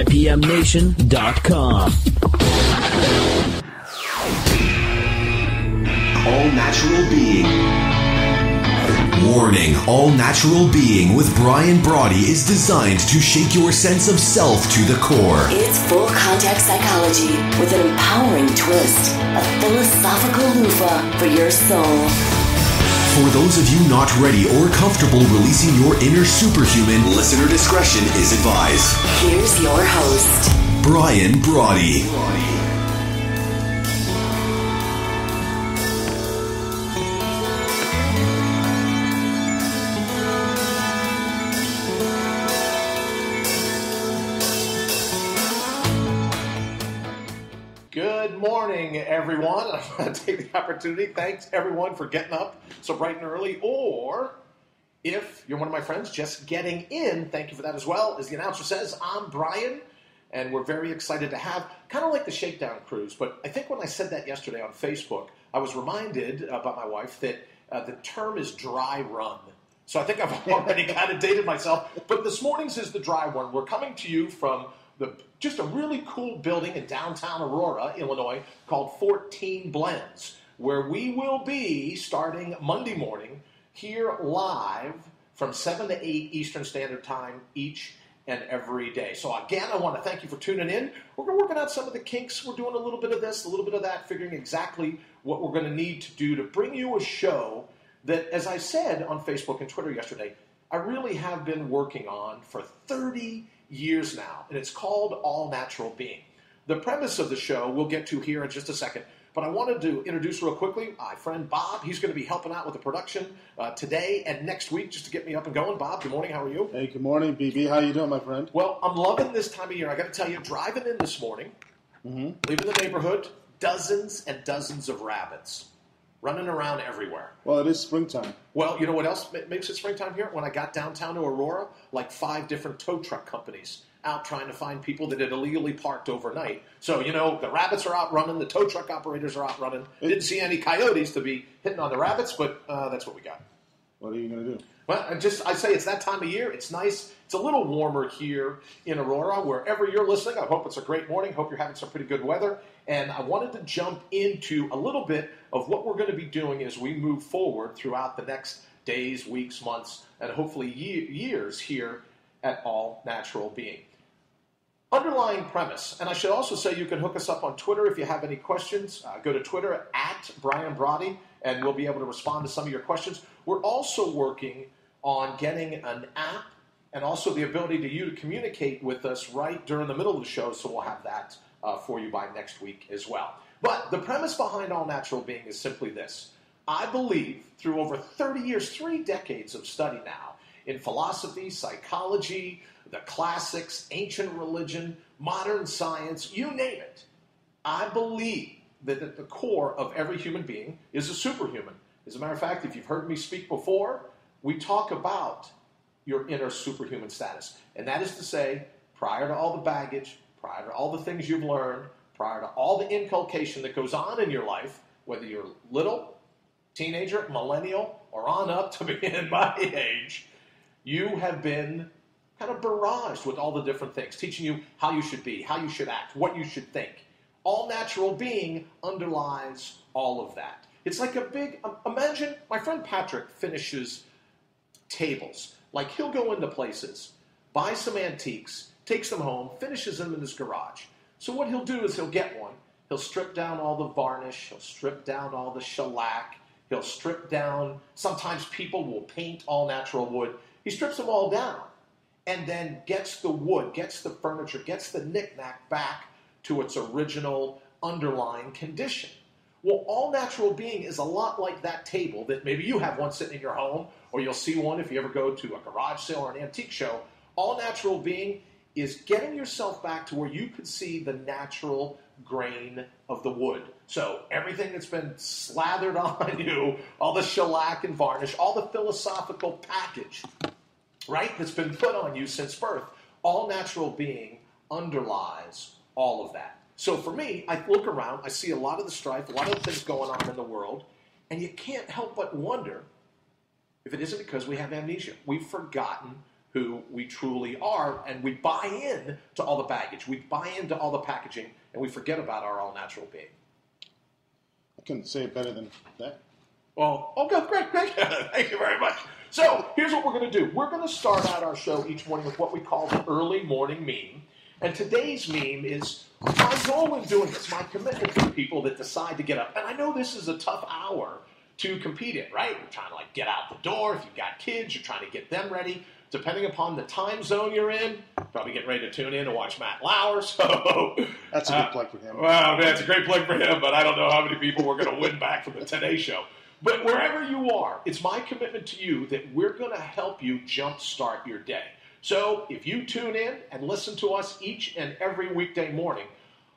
IPMNation.com. All Natural Being. Warning, All Natural Being with Brian Brawdy is designed to shake your sense of self to the core. It's full contact psychology with an empowering twist, a philosophical loofah for your soul. For those of you not ready or comfortable releasing your inner superhuman, listener discretion is advised. Here's your host, Brian Brawdy. Good morning, everyone. I want to take the opportunity. Thanks, everyone, for getting up so bright and early. Or, if you're one of my friends just getting in, thank you for that as well. As the announcer says, I'm Brian, and we're very excited to have, kind of like the Shakedown Cruise, but I think when I said that yesterday on Facebook, I was reminded by my wife that the term is dry run. So I think I've already kind of dated myself. But this morning's is the dry one. We're coming to you from just a really cool building in downtown Aurora, Illinois, called 14 Blends, where we will be starting Monday morning here live from 7 to 8 Eastern Standard Time each and every day. So again, I want to thank you for tuning in. We're working out some of the kinks. We're doing a little bit of this, a little bit of that, figuring exactly what we're going to need to do to bring you a show that, as I said on Facebook and Twitter yesterday, I really have been working on for 30 years now, and it's called All Natural Being. The premise of the show we'll get to here in just a second, but I wanted to introduce real quickly my friend Bob. He's going to be helping out with the production today and next week just to get me up and going. Bob, good morning. How are you? Hey, good morning, BB. How you doing, my friend? Well, I'm loving this time of year. I got to tell you, driving in this morning, leaving the neighborhood, dozens and dozens of rabbits running around everywhere. Well, it is springtime. Well, you know what else makes it springtime here? When I got downtown to Aurora, like 5 different tow truck companies out trying to find people that had illegally parked overnight. So, you know, the rabbits are out running, the tow truck operators are out running. Didn't see any coyotes to be hitting on the rabbits, but that's what we got. What are you going to do? Well, I say it's that time of year. It's nice. It's a little warmer here in Aurora. Wherever you're listening, I hope it's a great morning. Hope you're having some pretty good weather. And I wanted to jump into a little bit of what we're going to be doing as we move forward throughout the next days, weeks, months, and hopefully years here at All Natural Being. Underlying premise, and I should also say you can hook us up on Twitter if you have any questions. Go to Twitter at Brian Brawdy, and we'll be able to respond to some of your questions. We're also working on getting an app and also the ability to communicate with us right during the middle of the show, so we'll have that for you by next week as well. But the premise behind All Natural Being is simply this. I believe through over 30 years, 3 decades of study now, in philosophy, psychology, the classics, ancient religion, modern science, you name it, I believe that at the core of every human being is a superhuman. As a matter of fact, if you've heard me speak before, we talk about your inner superhuman status. And that is to say, prior to all the baggage, prior to all the things you've learned, prior to all the inculcation that goes on in your life, whether you're little, teenager, millennial, or on up to being my age, you have been kind of barraged with all the different things, teaching you how you should be, how you should act, what you should think. All Natural Being underlies all of that. It's like a big, imagine my friend Patrick finishes tables. Like he'll go into places, buy some antiques, takes them home, finishes them in his garage. So what he'll do is he'll get one. He'll strip down all the varnish. He'll strip down all the shellac. He'll strip down, sometimes people will paint all natural wood. He strips them all down and then gets the wood, gets the furniture, gets the knickknack back to its original underlying condition. Well, All Natural Being is a lot like that table that maybe you have one sitting in your home, or you'll see one if you ever go to a garage sale or an antique show. All Natural Being is getting yourself back to where you could see the natural grain of the wood. So everything that's been slathered on you, all the shellac and varnish, all the philosophical package, right, that's been put on you since birth, All Natural Being underlies all of that. So for me, I look around, I see a lot of the strife, a lot of the things going on in the world, and you can't help but wonder if it isn't because we have amnesia. We've forgotten who we truly are, and we buy in to all the baggage. We buy into all the packaging, and we forget about our all-natural being. I couldn't say it better than that. Well, okay, great. Thank you very much. So here's what we're going to do. We're going to start out our show each morning with what we call the early morning meme. And today's meme is my goal in doing this, my commitment to the people that decide to get up. And I know this is a tough hour to compete in, right? You're trying to get out the door. If you've got kids, you're trying to get them ready. Depending upon the time zone you're in, probably getting ready to tune in and watch Matt Lauer. So that's a good plug for him. Well, that's a great plug for him, but I don't know how many people we're going to win back from the Today Show. But wherever you are, it's my commitment to you that we're going to help you jumpstart your day. So if you tune in and listen to us each and every weekday morning,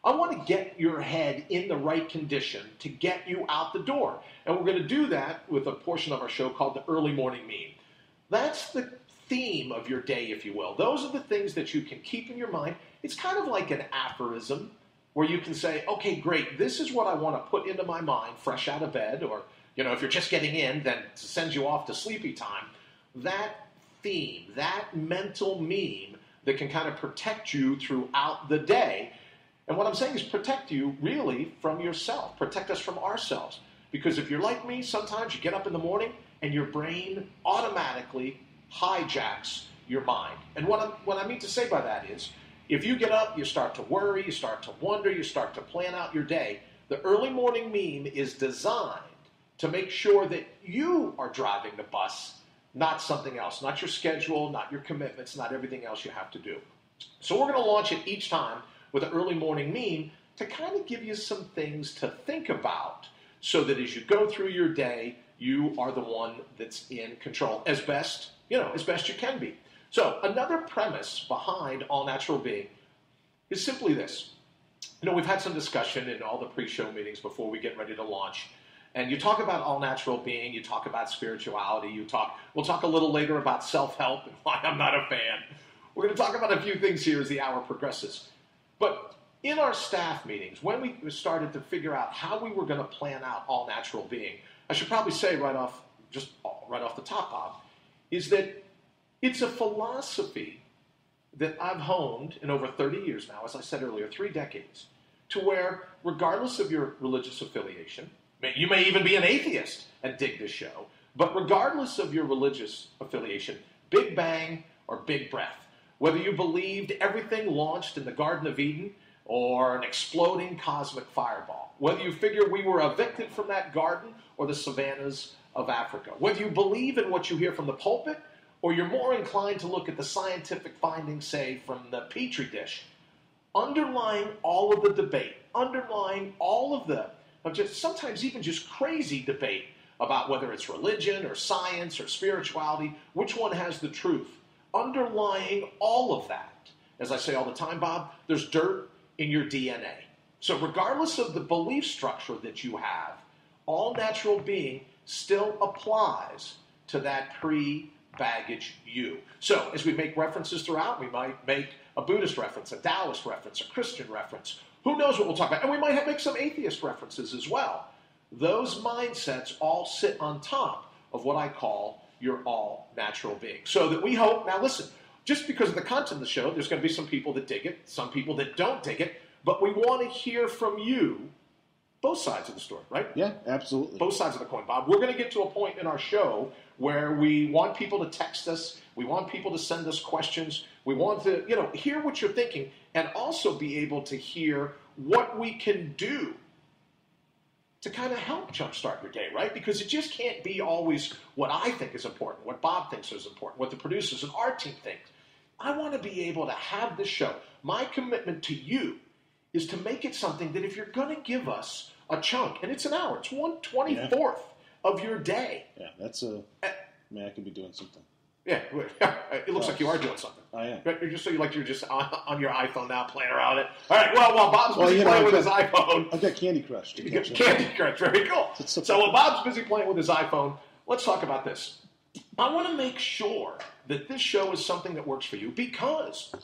I want to get your head in the right condition to get you out the door. And we're going to do that with a portion of our show called the Early Morning Meme. That's the theme of your day, if you will. Those are the things that you can keep in your mind. It's kind of like an aphorism where you can say, okay, great, this is what I want to put into my mind fresh out of bed, or if you're just getting in, then to send you off to sleepy time. That theme, that mental meme that can kind of protect you throughout the day. And what I'm saying is protect you really from yourself. Protect us from ourselves. Because if you're like me, sometimes you get up in the morning and your brain automatically hijacks your mind. And what I mean to say by that is, if you get up, you start to worry, you start to wonder, you start to plan out your day. The early morning meme is designed to make sure that you are driving the bus, not something else, not your schedule, not your commitments, not everything else you have to do. So we're going to launch it each time with an early morning meme to kind of give you some things to think about so that as you go through your day, you are the one that's in control as best you can be. So another premise behind All Natural Being is simply this. We've had some discussion in all the pre-show meetings before we get ready to launch. And you talk about all natural being, you talk about spirituality, we'll talk a little later about self-help and why I'm not a fan. We're going to talk about a few things here as the hour progresses. But in our staff meetings, when we started to figure out how we were going to plan out all natural being, I should probably say right off the top, Bob, is that it's a philosophy that I've honed in over 30 years now, as I said earlier, 3 decades, to where regardless of your religious affiliation, you may even be an atheist and dig this show, but regardless of your religious affiliation, Big Bang or Big Breath, whether you believed everything launched in the Garden of Eden or an exploding cosmic fireball, whether you figure we were evicted from that garden or the savannas of Africa, whether you believe in what you hear from the pulpit or you're more inclined to look at the scientific findings, say, from the Petri dish, underlying all of the debate, underlying all of the sometimes even just crazy debate about whether it's religion or science or spirituality, which one has the truth. Underlying all of that, as I say all the time, Bob, there's dirt in your DNA. So regardless of the belief structure that you have, all natural being still applies to that pre-baggage you. So as we make references throughout, we might make a Buddhist reference, a Taoist reference, a Christian reference. Who knows what we'll talk about? And we might make some atheist references as well. Those mindsets all sit on top of what I call your all-natural being. So that we hope, now listen, just because of the content of the show, there's going to be some people that dig it, some people that don't dig it, but we want to hear from you both sides of the story, right? Yeah, absolutely. Both sides of the coin, Bob. We're going to get to a point in our show where we want people to text us, we want people to send us questions, we want to, hear what you're thinking, and also be able to hear what we can do to kind of help jumpstart your day, right? Because it just can't be always what I think is important, what Bob thinks is important, what the producers and our team think. I want to be able to have this show. My commitment to you is to make it something that if you're going to give us a chunk, and it's an hour, it's 1/24th of your day. Yeah, I could be doing something. Yeah, it looks like you are doing something. I am. You're just on your iPhone now playing around it. All right, well, while Bob's busy playing with his iPhone. I've got Candy Crush. Candy Crush, very cool. So while Bob's busy playing with his iPhone, let's talk about this. I want to make sure that this show is something that works for you because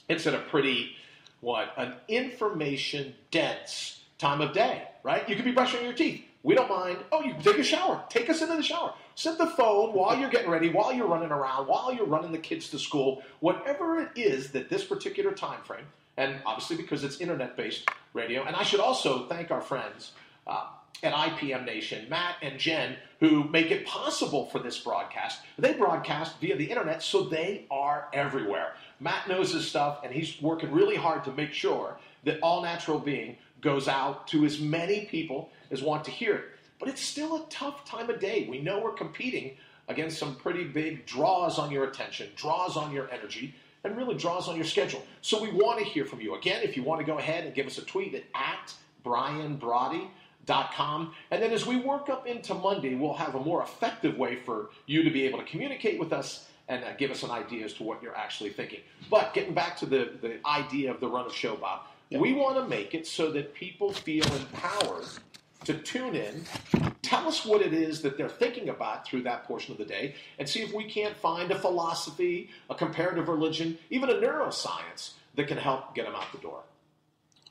it's at a pretty, an information-dense time of day, right? You could be brushing your teeth. We don't mind. Oh, you can take a shower. Take us into the shower. Set the phone while you're getting ready, while you're running around, while you're running the kids to school, whatever it is that this particular time frame, and obviously because it's internet-based radio, and I should also thank our friends at IPM Nation, Matt and Jen, who make it possible for this broadcast. They broadcast via the internet, so they are everywhere. Matt knows his stuff, and he's working really hard to make sure that All Natural Being goes out to as many people as want to hear it. But it's still a tough time of day. We know we're competing against some pretty big draws on your attention, draws on your energy, and really draws on your schedule. So we want to hear from you. Again, if you want to go ahead and give us a tweet at BrianBrawdy.com. And then as we work up into Monday, we'll have a more effective way for you to be able to communicate with us and give us an idea as to what you're actually thinking. But getting back to the idea of the run of show, Bob, we want to make it so that people feel empowered to tune in, tell us what it is that they're thinking about through that portion of the day, and see if we can't find a philosophy, a comparative religion, even a neuroscience that can help get them out the door.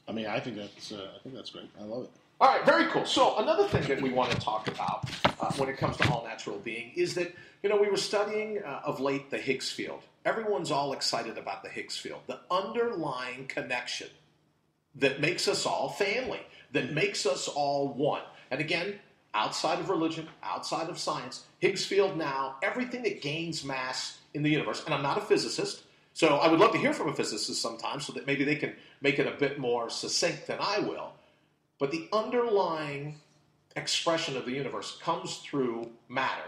I mean, I think that's great. I love it. All right, very cool. So another thing that we want to talk about when it comes to All Natural Being is that, we were studying of late the Higgs field. Everyone's all excited about the Higgs field, the underlying connection that makes us all family, that makes us all one. And again, outside of religion, outside of science, Higgs field now, everything that gains mass in the universe, and I'm not a physicist, so I would love to hear from a physicist sometime so that maybe they can make it a bit more succinct than I will, but the underlying expression of the universe comes through matter.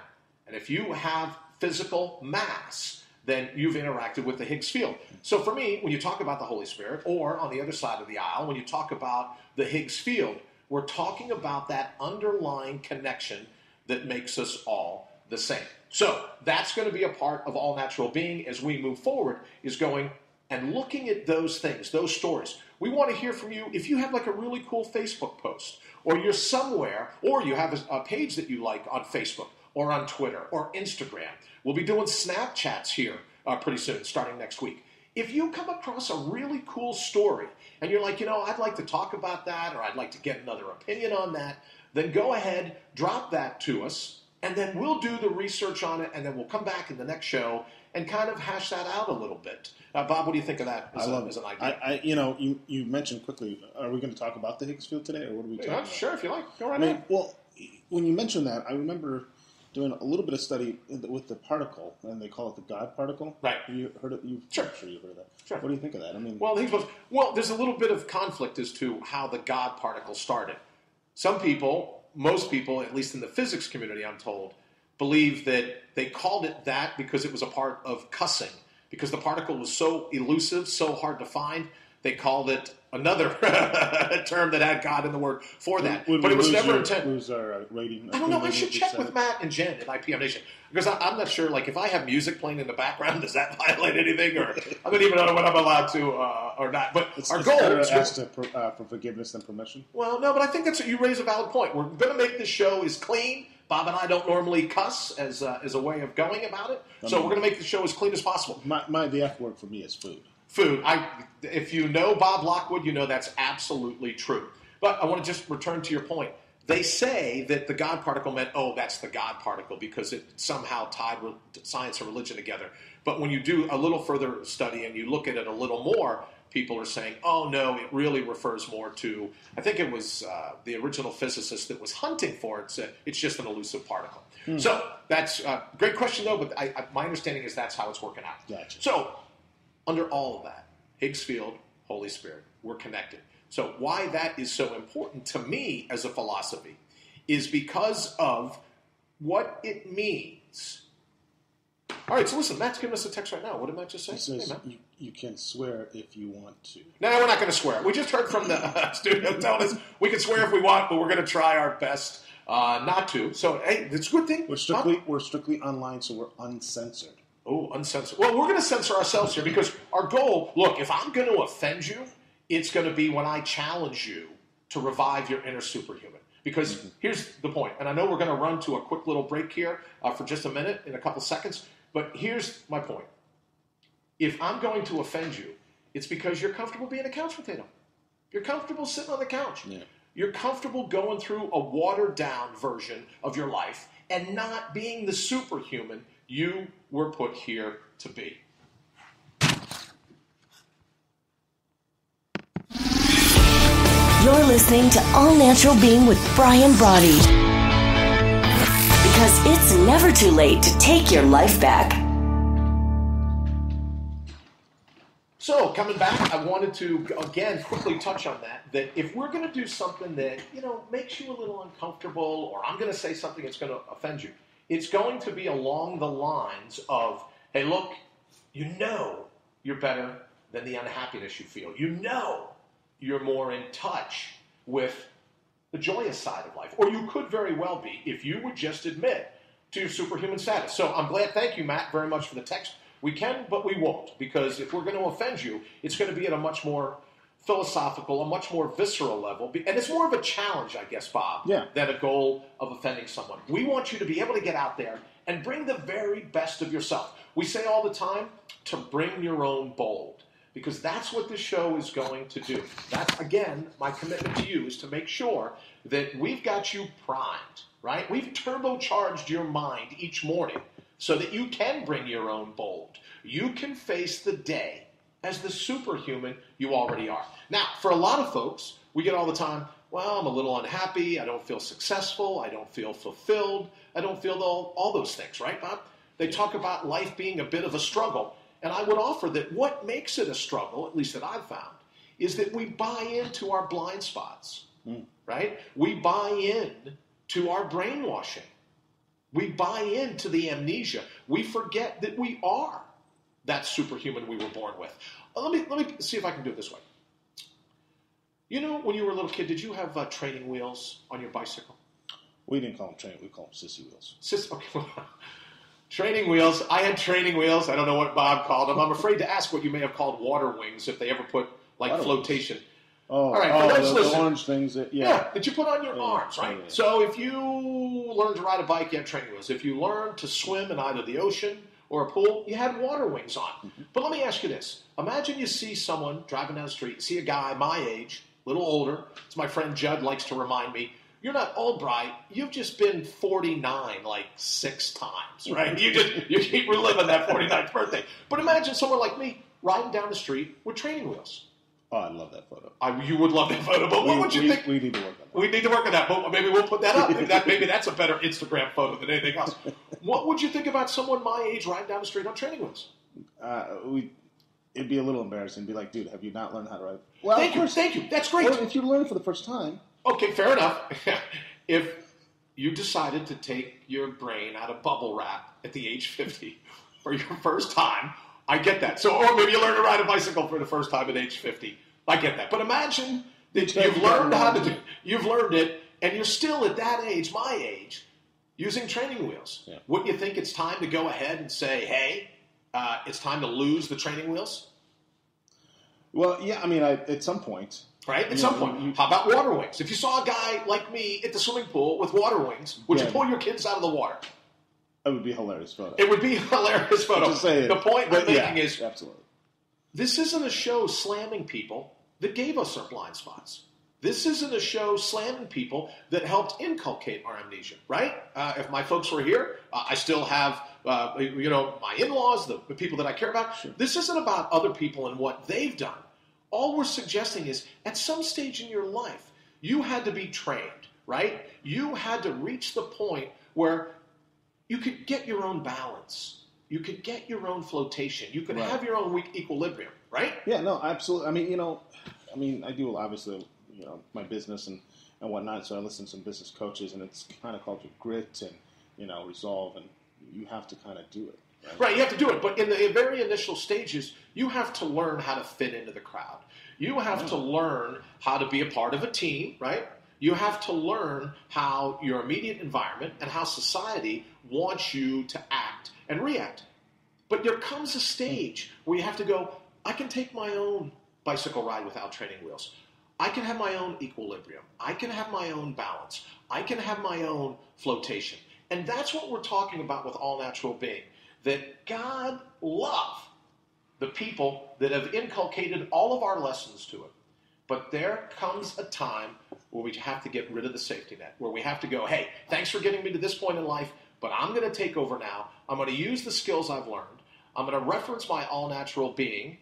And if you have physical mass, then you've interacted with the Higgs field. So for me, when you talk about the Holy Spirit, or on the other side of the aisle, when you talk about the Higgs field, we're talking about that underlying connection that makes us all the same. So that's going to be a part of All Natural Being as we move forward, is going and looking at those things, those stories. We want to hear from you. If you have like a really cool Facebook post, or you're somewhere, or you have a page that you like on Facebook, or on Twitter, or Instagram. We'll be doing Snapchats here pretty soon, starting next week. If you come across a really cool story, and you're like, I'd like to talk about that, or I'd like to get another opinion on that, then go ahead, drop that to us, and then we'll do the research on it, and then we'll come back in the next show and kind of hash that out a little bit. Bob, what do you think of that as an idea? You mentioned quickly, are we going to talk about the Higgs field today, or what are we talking about? Sure, if you like. Go right ahead. Well, when you mentioned that, I remember doing a little bit of study with the particle, and they call it the God particle. Right. You heard it? Sure. I'm sure you've heard of that. Sure. What do you think of that? I mean, well, there's a little bit of conflict as to how the God particle started. Some people, most people, at least in the physics community, I'm told, believe that they called it that because it was a part of cussing. Because the particle was so elusive, so hard to find, they called it another term that had God in the word for that. Would but it was never intended. Lose our rating? I don't know. I should check with Matt and Jen at IPM Nation. Because I'm not sure, like, if I have music playing in the background, does that violate anything? Or I don't even know what I'm allowed to or not. But our goal is to ask for forgiveness and permission. Well, no, but I think you raise a valid point. We're going to make this show as clean. Bob and I don't normally cuss as a way of going about it. So we're going to make the show as clean as possible. The F word for me is food. Food. If you know Bob Lockwood, you know that's absolutely true. But I want to just return to your point. They say that the God particle meant, that's the God particle because it somehow tied science and religion together. But when you do a little further study and you look at it a little more, people are saying, no, it really refers more to, I think it was the original physicist that was hunting for it said it's just an elusive particle. So that's a great question, though, but my understanding is that's how it's working out. Gotcha. So under all of that, Higgs field, Holy Spirit, we're connected. So why that is so important to me as a philosophy is because of what it means. All right, so listen, Matt's giving us a text right now. What did Matt just say? He says you can swear if you want to. No, we're not going to swear. We just heard from the studio telling us we can swear if we want, but we're going to try our best not to. So, hey, it's a good thing. We're strictly online, so we're uncensored. Oh, uncensored. Well, we're going to censor ourselves here because our goal, look, if I'm going to offend you, it's going to be when I challenge you to revive your inner superhuman. Because here's the point, and I know we're going to run to a quick little break here for just a minute, in a couple seconds, but here's my point. If I'm going to offend you, it's because you're comfortable being a couch potato. You're comfortable sitting on the couch. Yeah. You're comfortable going through a watered-down version of your life, and not being the superhuman you were put here to be. You're listening to All Natural Being with Brian Brawdy. Because it's never too late to take your life back. So, coming back, I wanted to, again, quickly touch on that if we're going to do something that, makes you a little uncomfortable, or I'm going to say something that's going to offend you, it's going to be along the lines of, hey, look, you're better than the unhappiness you feel. You're more in touch with the joyous side of life. Or you could very well be if you would just admit to your superhuman status. So I'm glad, thank you, Matt, very much for the text. We can, but we won't, because if we're going to offend you, it's going to be at a much more philosophical, a much more visceral level. And it's more of a challenge, I guess, Bob, than a goal of offending someone. We want you to be able to get out there and bring the very best of yourself. We say all the time to bring your own bold, because that's what this show is going to do. That's, again, my commitment to you is to make sure that we've got you primed, right? We've turbocharged your mind each morning so that you can bring your own bold. You can face the day as the superhuman you already are. Now, for a lot of folks, we get all the time, well, I'm a little unhappy, I don't feel successful, I don't feel fulfilled, I don't feel all those things, right, Bob? They talk about life being a bit of a struggle. And I would offer that what makes it a struggle, at least that I've found, is that we buy into our blind spots, right? We buy in to our brainwashing. We buy into the amnesia. We forget that we are that superhuman we were born with. Let me see if I can do it this way. When you were a little kid, did you have training wheels on your bicycle? We didn't call them training. We call them sissy wheels. Okay. Training wheels. I had training wheels. I don't know what Bob called them. I'm afraid to ask what you may have called water wings if they ever put water flotation. Wings. Oh, all right, for those the orange things. That you put on your arms, right? Yeah. So if you learn to ride a bike, you had training wheels. If you learned to swim in either the ocean or a pool, you had water wings on. Mm-hmm. But let me ask you this. Imagine you see someone driving down the street, see a guy my age, a little older. As my friend Judd likes to remind me, you're not old, Bright. You've just been 49 like 6 times, right? You keep reliving that 49th birthday. But imagine someone like me riding down the street with training wheels. Oh, I love that photo. You would love that photo, but what would you think? We need to work on that. We need to work on that, but maybe we'll put that up. Maybe that's a better Instagram photo than anything else. What would you think about someone my age riding down the street on training wheels? It'd be a little embarrassing. It'd be like, dude, have you not learned how to ride? Well, thank you. That's great. Well, if you learn for the first time. Okay, fair enough. If you decided to take your brain out of bubble wrap at the age 50 for your first time, I get that. So, or maybe you learn to ride a bicycle for the first time at age 50. I get that. But imagine that you've learned it, and you're still at that age, my age, using training wheels. Yeah. Wouldn't you think it's time to go ahead and say, hey, it's time to lose the training wheels? Well, yeah, I mean, at some point. Right? At some point. How about water wings? If you saw a guy like me at the swimming pool with water wings, would you pull your kids out of the water? It would be a hilarious photo. It would be a hilarious photo. The point I'm making is, absolutely. This isn't a show slamming people that gave us our blind spots. This isn't a show slamming people that helped inculcate our amnesia, right? If my folks were here, I still have, my in-laws, the people that I care about. Sure. This isn't about other people and what they've done. All we're suggesting is, at some stage in your life, you had to be trained, right? You had to reach the point where you could get your own balance. You could get your own flotation. You could have your own equilibrium, right? Yeah, no, absolutely. I mean, I do obviously, my business and whatnot, so I listen to some business coaches, and it's kind of called grit and, resolve, and you have to kind of do it. Right, you have to do it. But in the very initial stages, you have to learn how to fit into the crowd. You have to learn how to be a part of a team, right? You have to learn how your immediate environment and how society wants you to act and react. But there comes a stage where you have to go, I can take my own bicycle ride without training wheels. I can have my own equilibrium. I can have my own balance. I can have my own flotation. And that's what we're talking about with All Natural Being. That God love the people that have inculcated all of our lessons to it. But there comes a time where we have to get rid of the safety net, where we have to go, hey, thanks for getting me to this point in life, but I'm going to take over now. I'm going to use the skills I've learned. I'm going to reference my all-natural being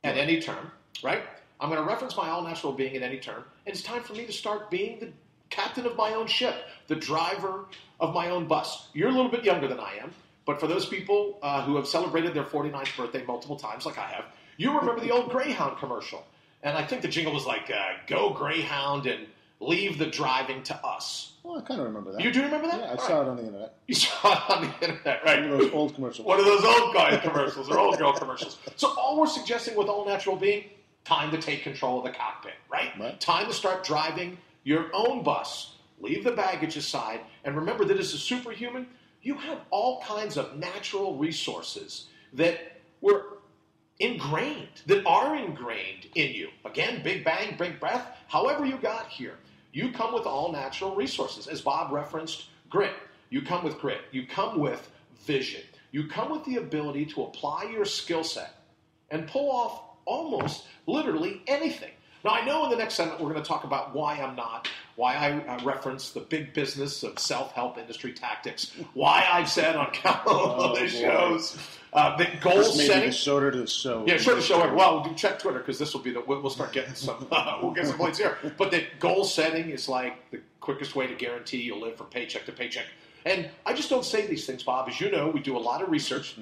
at any turn, right? I'm going to reference my all-natural being at any turn, and it's time for me to start being the captain of my own ship, the driver of my own bus. You're a little bit younger than I am, but for those people who have celebrated their 49th birthday multiple times, like I have, you remember the old Greyhound commercial. And I think the jingle was like, go Greyhound and leave the driving to us. Well, I kind of remember that. You do remember that? Yeah, I saw it on the internet. You saw it on the internet, right? One of those old commercials. One of those old guy commercials or old girl commercials. So all we're suggesting with all-natural being, time to take control of the cockpit, right? Time to start driving your own bus. Leave the baggage aside. And remember that as a superhuman, you have all kinds of natural resources that are ingrained in you. Again, big bang, big breath, however you got here. You come with all natural resources. As Bob referenced, grit. You come with grit. You come with vision. You come with the ability to apply your skill set and pull off almost literally anything. Now, I know in the next segment we're going to talk about why I reference the big business of self-help industry tactics, why I've said on countless of these shows that goal setting. Maybe shorter to the show. Yeah, shorter to show. Well, we'll check Twitter because this will be we'll start getting some we'll get some points here. But that goal setting is like the quickest way to guarantee you'll live from paycheck to paycheck. And I just don't say these things, Bob. As you know, we do a lot of research,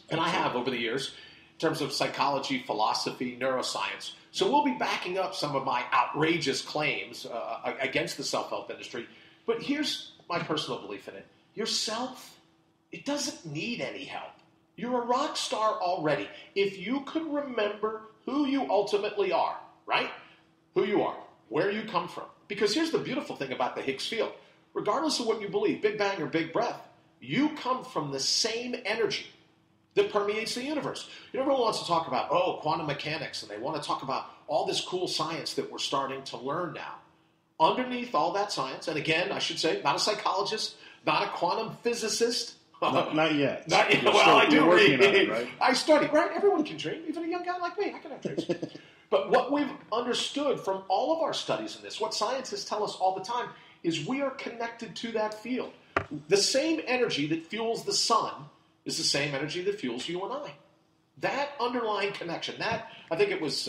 and I have over the years in terms of psychology, philosophy, neuroscience. So we'll be backing up some of my outrageous claims against the self-help industry. But here's my personal belief in it. Yourself, it doesn't need any help. You're a rock star already. If you could remember who you ultimately are, right? Who you are, where you come from. Because here's the beautiful thing about the Higgs field. Regardless of what you believe, big bang or big breath, you come from the same energy that permeates the universe. You know, everyone wants to talk about, quantum mechanics, and they want to talk about all this cool science that we're starting to learn now. Underneath all that science, and again, I should say, not a psychologist, not a quantum physicist. Not yet. Not yet. Well, I do read. It, right? I study. Right? Everyone can dream. Even a young guy like me, I can have dreams. But what we've understood from all of our studies in this, what scientists tell us all the time, is we are connected to that field. The same energy that fuels the sun is the same energy that fuels you and I. That underlying connection, that, I think it was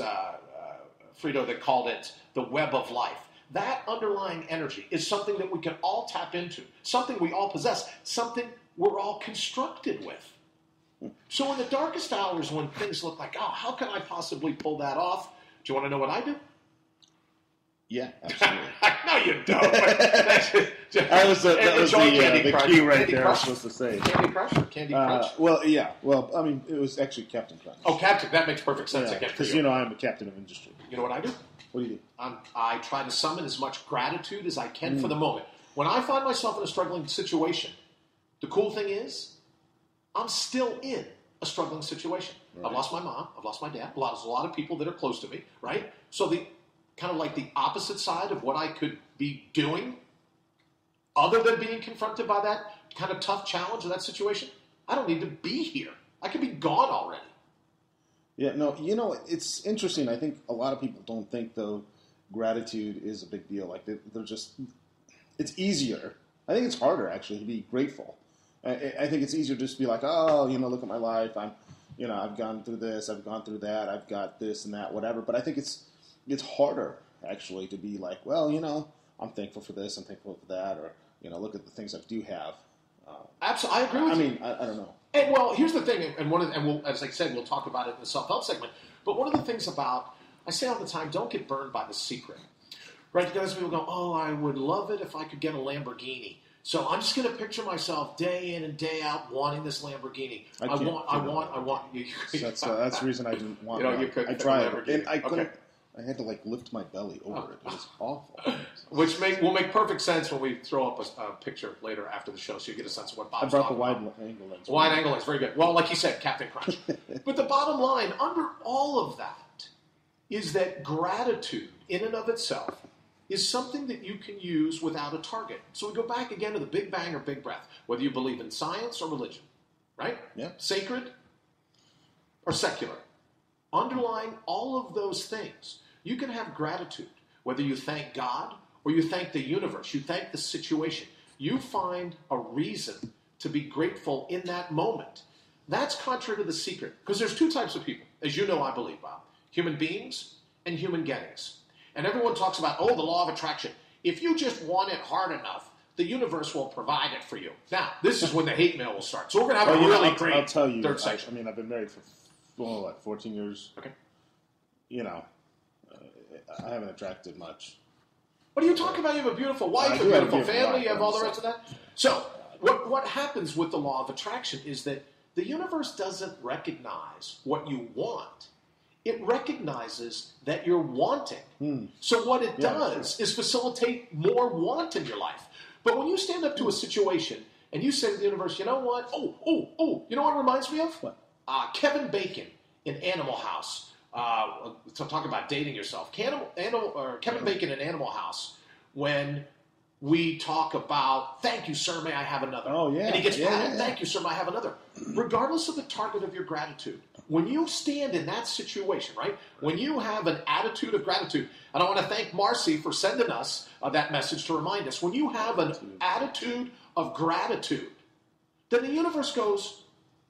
Frito that called it the web of life. That underlying energy is something that we can all tap into, something we all possess, something we're all constructed with. So in the darkest hours when things look like, how can I possibly pull that off? Do you want to know what I do? Yeah, absolutely. No, you don't. That was the key right there I was supposed to say. Candy Crush or Candy Crunch? Well, yeah. Well, I mean, it was actually Captain Crunch. Oh, Captain. That makes perfect sense. Yeah, Because, I'm a captain of industry. You know what I do? What do you do? I try to summon as much gratitude as I can for the moment. When I find myself in a struggling situation, the cool thing is I'm still in a struggling situation. Right. I've lost my mom. I've lost my dad. I've lost a lot of people that are close to me, right? So the kind of like the opposite side of what I could be doing other than being confronted by that kind of tough challenge of that situation, I don't need to be here. I could be gone already. Yeah, no, it's interesting. I think a lot of people don't think, though, gratitude is a big deal. Like, they're just, it's easier. I think it's harder, actually, to be grateful. I think it's easier just to be like, look at my life. I've gone through this, I've gone through that, I've got this and that, whatever. But I think it's harder, actually, to be like, I'm thankful for this, I'm thankful for that, or, look at the things I do have. Absolutely, I agree with you. I mean, I don't know. And, well, here's the thing, and we'll, as I said, we'll talk about it in the self-help segment, but one of the things about, I say all the time, don't get burned by the secret. Right? Because people go, I would love it if I could get a Lamborghini. So I'm just going to picture myself day in and day out wanting this Lamborghini. I want. That's the reason I didn't want it. You could I tried, and I couldn't. I had to lift my belly over it. It was awful. Which will make perfect sense when we throw up a picture later after the show, so you get a sense of what Bob's talking about. I brought the wide angle lens. Wide angle lens, very good. Well, like you said, Captain Crunch. But the bottom line, under all of that, is that gratitude in and of itself is something that you can use without a target. So we go back again to the big bang or big breath, whether you believe in science or religion, right? Yeah. Sacred or secular. Underlying all of those things, You can have gratitude, whether you thank God or you thank the universe, you thank the situation. You find a reason to be grateful in that moment. That's contrary to the secret, because there's two types of people, as you know, I believe, Bob. Human beings and human gettings. And everyone talks about, the law of attraction. If you just want it hard enough, the universe will provide it for you. Now, this is when the hate mail will start. So we're going to have a really great I'll tell you, third section. I've been married for, 14 years? Okay. I haven't attracted much. What are you talking about? You have a beautiful wife, a beautiful family, you have all the rest of that. So what happens with the law of attraction is that the universe doesn't recognize what you want. It recognizes that you're wanting. So what it does is facilitate more want in your life. But when you stand up to a situation and you say to the universe, you know what? You know what it reminds me of? What? Kevin Bacon in Animal House. So talk about dating yourself. Kevin Bacon in Animal House, when we talk about, thank you, sir, may I have another? Oh, yeah. And he gets patted, thank you, sir, may I have another? Regardless of the target of your gratitude, when you stand in that situation, right, when you have an attitude of gratitude, and I want to thank Marcy for sending us that message to remind us, when you have an attitude of gratitude, then the universe goes,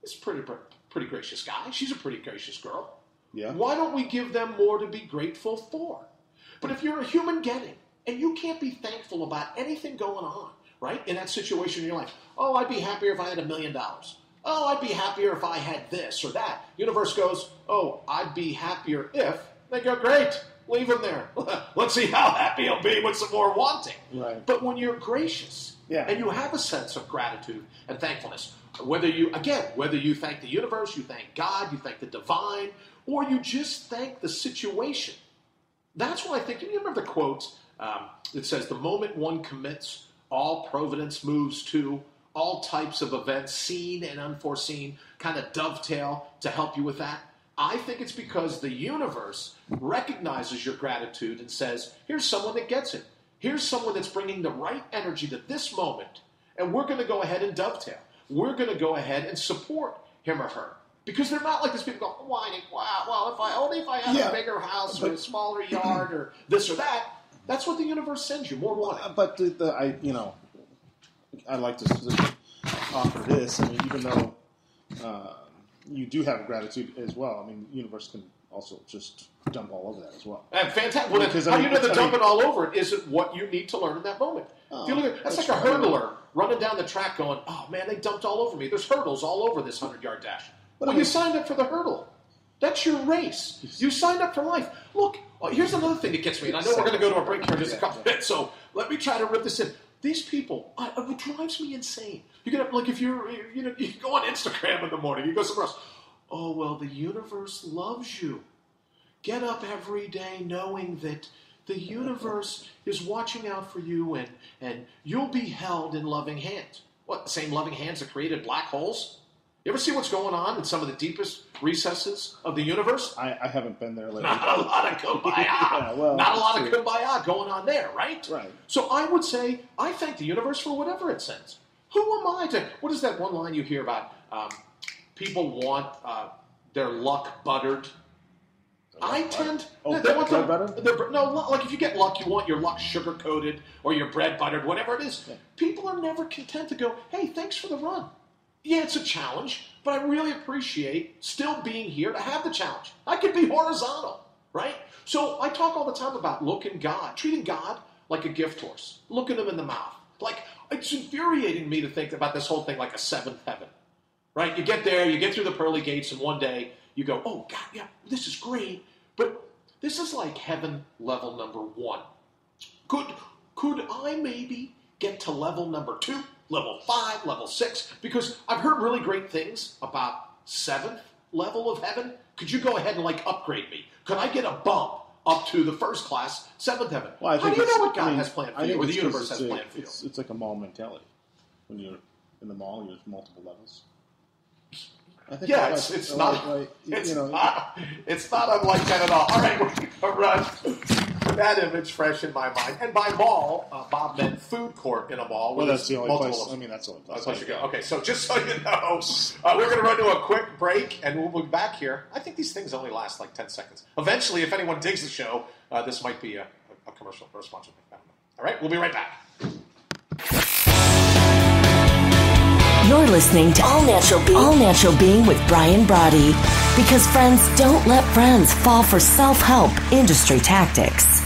it's a pretty gracious guy. She's a pretty gracious girl. Yeah. Why don't we give them more to be grateful for? But if you're a human getting, and you can't be thankful about anything going on, right? In that situation, you're like, I'd be happier if I had $1 million. I'd be happier if I had this or that. Universe goes, I'd be happier if. They go, great, leave him there. Let's see how happy he'll be with some more wanting. Right. But when you're gracious, and you have a sense of gratitude and thankfulness, whether you thank the universe, you thank God, you thank the divine, or you just thank the situation. That's why I think, you remember the quote that says, the moment one commits, all providence moves to, all types of events, seen and unforeseen, kind of dovetail to help you with that. I think it's because the universe recognizes your gratitude and says, here's someone that gets it. Here's someone that's bringing the right energy to this moment, and we're going to go ahead and dovetail. We're going to go ahead and support him or her. Because they're not like this people go, whining, well, if I had a bigger house or a smaller yard or this or that, that's what the universe sends you, more wanting. But I'd like to offer this. I mean, even though you do have gratitude as well, I mean, the universe can also just dump all over that as well. And fantastic. Well, how do you know the dumping all over it isn't what you need to learn in that moment? That's like a hurdler running down the track going, man, they dumped all over me. There's hurdles all over this 100-yard dash. Well, you signed up for the hurdle. That's your race. You signed up for life. Look, here's another thing that gets me, and I know we're going to go to a break here in just a couple minutes, so let me try to rip this in. These people, it drives me insane. You can if you go on Instagram in the morning, you go somewhere else. Oh, well, the universe loves you. Get up every day knowing that the universe is watching out for you, and you'll be held in loving hands. What, the same loving hands that created black holes? You ever see what's going on in some of the deepest recesses of the universe? I haven't been there lately. Not a lot of kumbaya. Not a lot of kumbaya going on there, right? Right. So I would say I thank the universe for whatever it sends. Who am I to? What is that one line you hear about? People want their luck buttered. I tend. They want bread butter? No, like if you get luck, you want your luck sugar coated or your bread buttered, whatever it is. Yeah. People are never content to go, hey, thanks for the run. Yeah, it's a challenge, but I really appreciate still being here to have the challenge. I could be horizontal, right? So I talk all the time about treating God like a gift horse, looking him in the mouth. Like, it's infuriating me to think about this whole thing like a seventh heaven, right? You get there, you get through the pearly gates, and one day you go, oh, God, yeah, this is great, but this is like heaven level number 1. Could I maybe get to level number 2? Level 5, level 6, because I've heard really great things about 7th level of heaven. Could you go ahead and upgrade me? Could I get a bump up to the first class, 7th heaven? Well, how do you know what God has planned for you, or the universe has planned for you? It's like a mall mentality. When you're in the mall, there's multiple levels. It's not unlike that at all. All right, we're going to run. that image fresh in my mind. And by mall, Bob meant food court in a mall. Well, that's the only place. Levels. I mean, that's the only place. That's you go. Okay, so just so you know, we're going to run to a quick break, and we'll be back here. I think these things only last like 10 seconds. Eventually, if anyone digs the show, this might be a commercial or a sponsor. I don't know. All right, we'll be right back. You're listening to All Natural Being with Brian Brawdy. Because friends don't let friends fall for self-help industry tactics.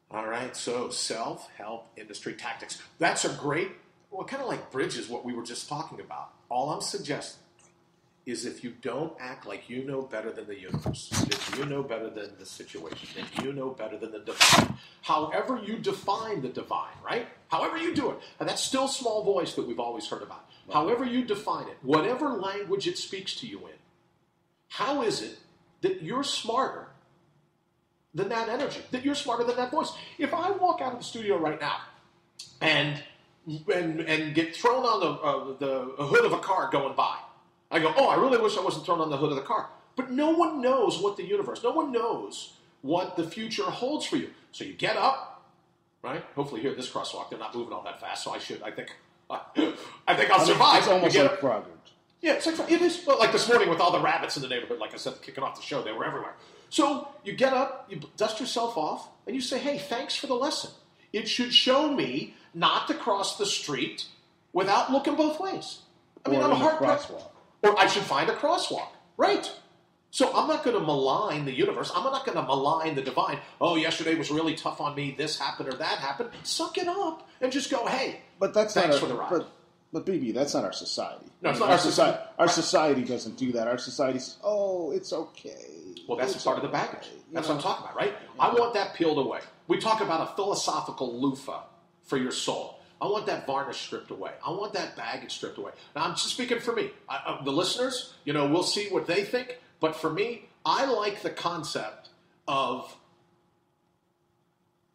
All right, so self-help industry tactics. That's a great, kind of like bridges what we were just talking about. All I'm suggesting is if you don't act like you know better than the universe, if you know better than the situation, if you know better than the divine, however you define the divine, right? However you do it, and that's still small voice that we've always heard about. However you define it, whatever language it speaks to you in, how is it that you're smarter than that energy, that you're smarter than that voice? If I walk out of the studio right now and get thrown on the hood of a car going by, I go, oh, I really wish I wasn't thrown on the hood of the car. But no one knows what the universe, no one knows what the future holds for you. So you get up, right? Hopefully here at this crosswalk, they're not moving all that fast, so I think I'll survive. It's almost like Frogger. Yeah, it is. Well, like this morning with all the rabbits in the neighborhood, like I said, kicking off the show, they were everywhere. So you get up, you dust yourself off, and you say, hey, thanks for the lesson. It should show me not to cross the street without looking both ways. I mean, I'm a hard crosswalk. Or I should find a crosswalk. Right. So I'm not going to malign the universe. I'm not going to malign the divine. Oh, yesterday was really tough on me. This happened or that happened. Suck it up and just go, hey, but that's thanks not for the ride. But BB, that's not our society. No, it's not our society. Our society doesn't do that. Our society says, oh, it's okay. Well, that's part of the baggage. That's what I'm talking about, right? Yeah. I want that peeled away. We talk about a philosophical loofah for your soul. I want that varnish stripped away. I want that baggage stripped away. Now, I'm just speaking for me. The listeners, we'll see what they think. But for me, I like the concept of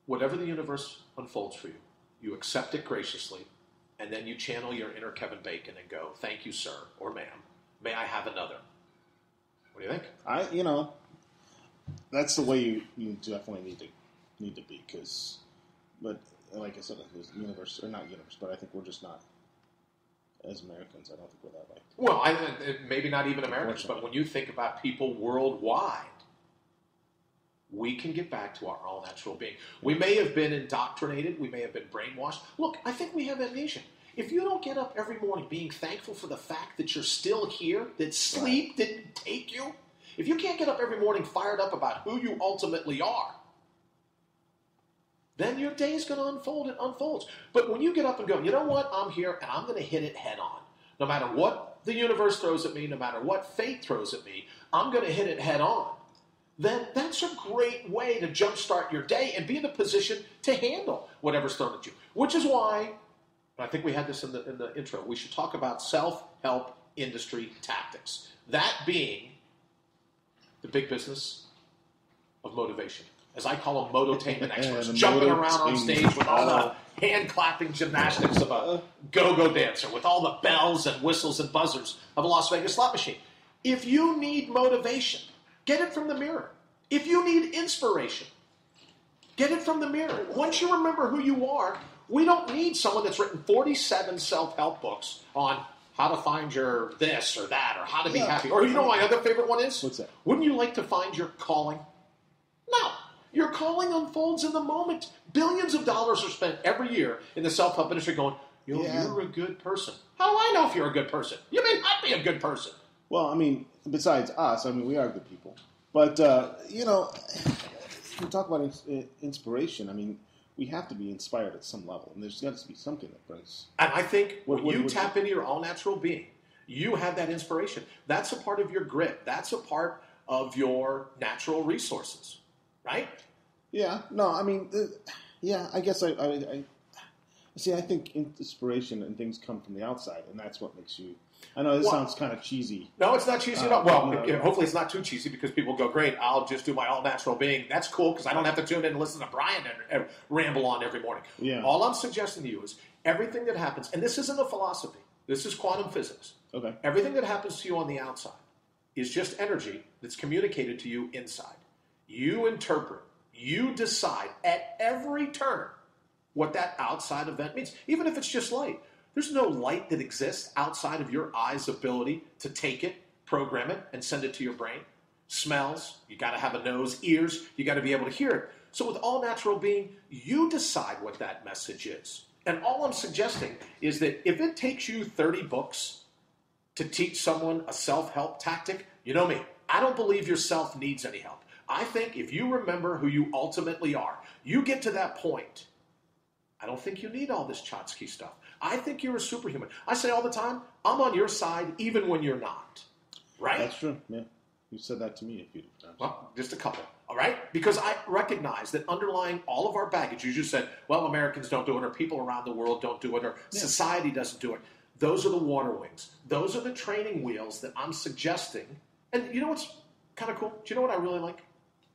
whatever the universe unfolds for you, you accept it graciously, and then you channel your inner Kevin Bacon and go, thank you, sir, or ma'am. May I have another? What do you think? That's the way you definitely need to be. But like I said, the universe, or not universe, but I think we're just not, as Americans, I don't think we're that way. Well, maybe not even Americans, but when you think about people worldwide, we can get back to our all-natural being. We may have been indoctrinated. We may have been brainwashed. Look, I think we have amnesia. If you don't get up every morning being thankful for the fact that you're still here, that sleep didn't take you, if you can't get up every morning fired up about who you ultimately are, then your day is going to unfold. It unfolds. But when you get up and go, you know what, I'm here and I'm going to hit it head on. No matter what the universe throws at me, no matter what fate throws at me, I'm going to hit it head on. Then that's a great way to jumpstart your day and be in a position to handle whatever's thrown at you. Which is why, I think we had this in the intro, we should talk about self-help industry tactics. That being the big business of motivation. As I call them, mototainment experts, jumping around on stage with all the hand-clapping gymnastics of a go-go dancer, with all the bells and whistles and buzzers of a Las Vegas slot machine. If you need motivation, get it from the mirror. If you need inspiration, get it from the mirror. Once you remember who you are, we don't need someone that's written 47 self-help books on how to find your this or that, or how to be happy. Or you know what my other favorite one is? What's that? Wouldn't you like to find your calling? No. Your calling unfolds in the moment. Billions of dollars are spent every year in the self-help industry going, you're a good person. How do I know if you're a good person? You may not be a good person. Well, I mean, besides us, we are good people. But, we talk about inspiration. I mean, we have to be inspired at some level. And there's got to be something that brings... And I think when you tap into your all-natural being, you have that inspiration. That's a part of your grit. That's a part of your natural resources. Right? Yeah. No, I mean, I guess I think inspiration and things come from the outside, and that's what makes you... I know this sounds kind of cheesy. No, it's not cheesy at all. Well, hopefully it's not too cheesy because people go, great, I'll just do my all-natural being. That's cool because I don't have to tune in and listen to Brian and ramble on every morning. Yeah. All I'm suggesting to you is everything that happens, and this isn't a philosophy, this is quantum physics. Okay. Everything that happens to you on the outside is just energy that's communicated to you inside. You interpret, you decide at every turn what that outside event means, even if it's just light. There's no light that exists outside of your eye's ability to take it, program it, and send it to your brain. Smells, you got to have a nose, ears, you got to be able to hear it. So with all natural being, you decide what that message is. And all I'm suggesting is that if it takes you 30 books to teach someone a self-help tactic, you know me, I don't believe your self needs any help. I think if you remember who you ultimately are, you get to that point, I don't think you need all this Chotsky stuff. I think you're a superhuman. I say all the time, I'm on your side even when you're not. Right? That's true, yeah. You said that to me a few times. Well, just a couple. All right? Because I recognize that underlying all of our baggage, you just said, well, Americans don't do it, or people around the world don't do it, or society doesn't do it. Those are the water wings. Those are the training wheels that I'm suggesting. And you know what's kind of cool? Do you know what I really like?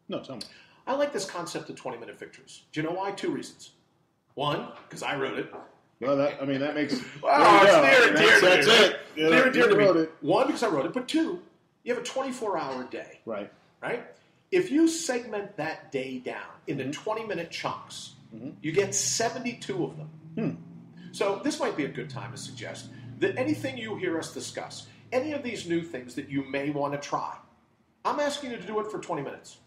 No, tell me. I like this concept of 20-minute victories. Do you know why? 2 reasons. One, because I wrote it. Well, that makes... Oh, it's near and dear to me. That's it. Near and dear to me. It. One, because I wrote it. But 2, you have a 24-hour day. Right. Right? If you segment that day down into 20-minute chunks, you get 72 of them. So this might be a good time to suggest that anything you hear us discuss, any of these new things that you may want to try, I'm asking you to do it for 20 minutes.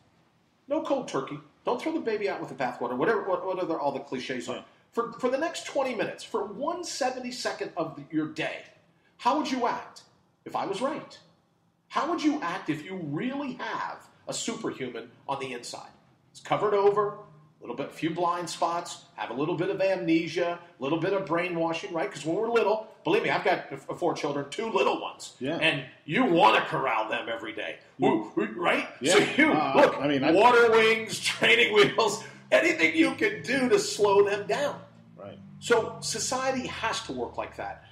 No cold turkey. Don't throw the baby out with the bathwater, whatever all the cliches are. For the next 20 minutes, for 1/72nd of your day, how would you act if I was right? How would you act if you really have a superhuman on the inside? It's covered over, a few blind spots, have a little bit of amnesia, a little bit of brainwashing, right? Because when we're little, believe me, I've got 4 children, 2 little ones. Yeah. And you want to corral them every day, right? Yeah. So water wings, training wheels, anything you can do to slow them down. Right. So society has to work like that.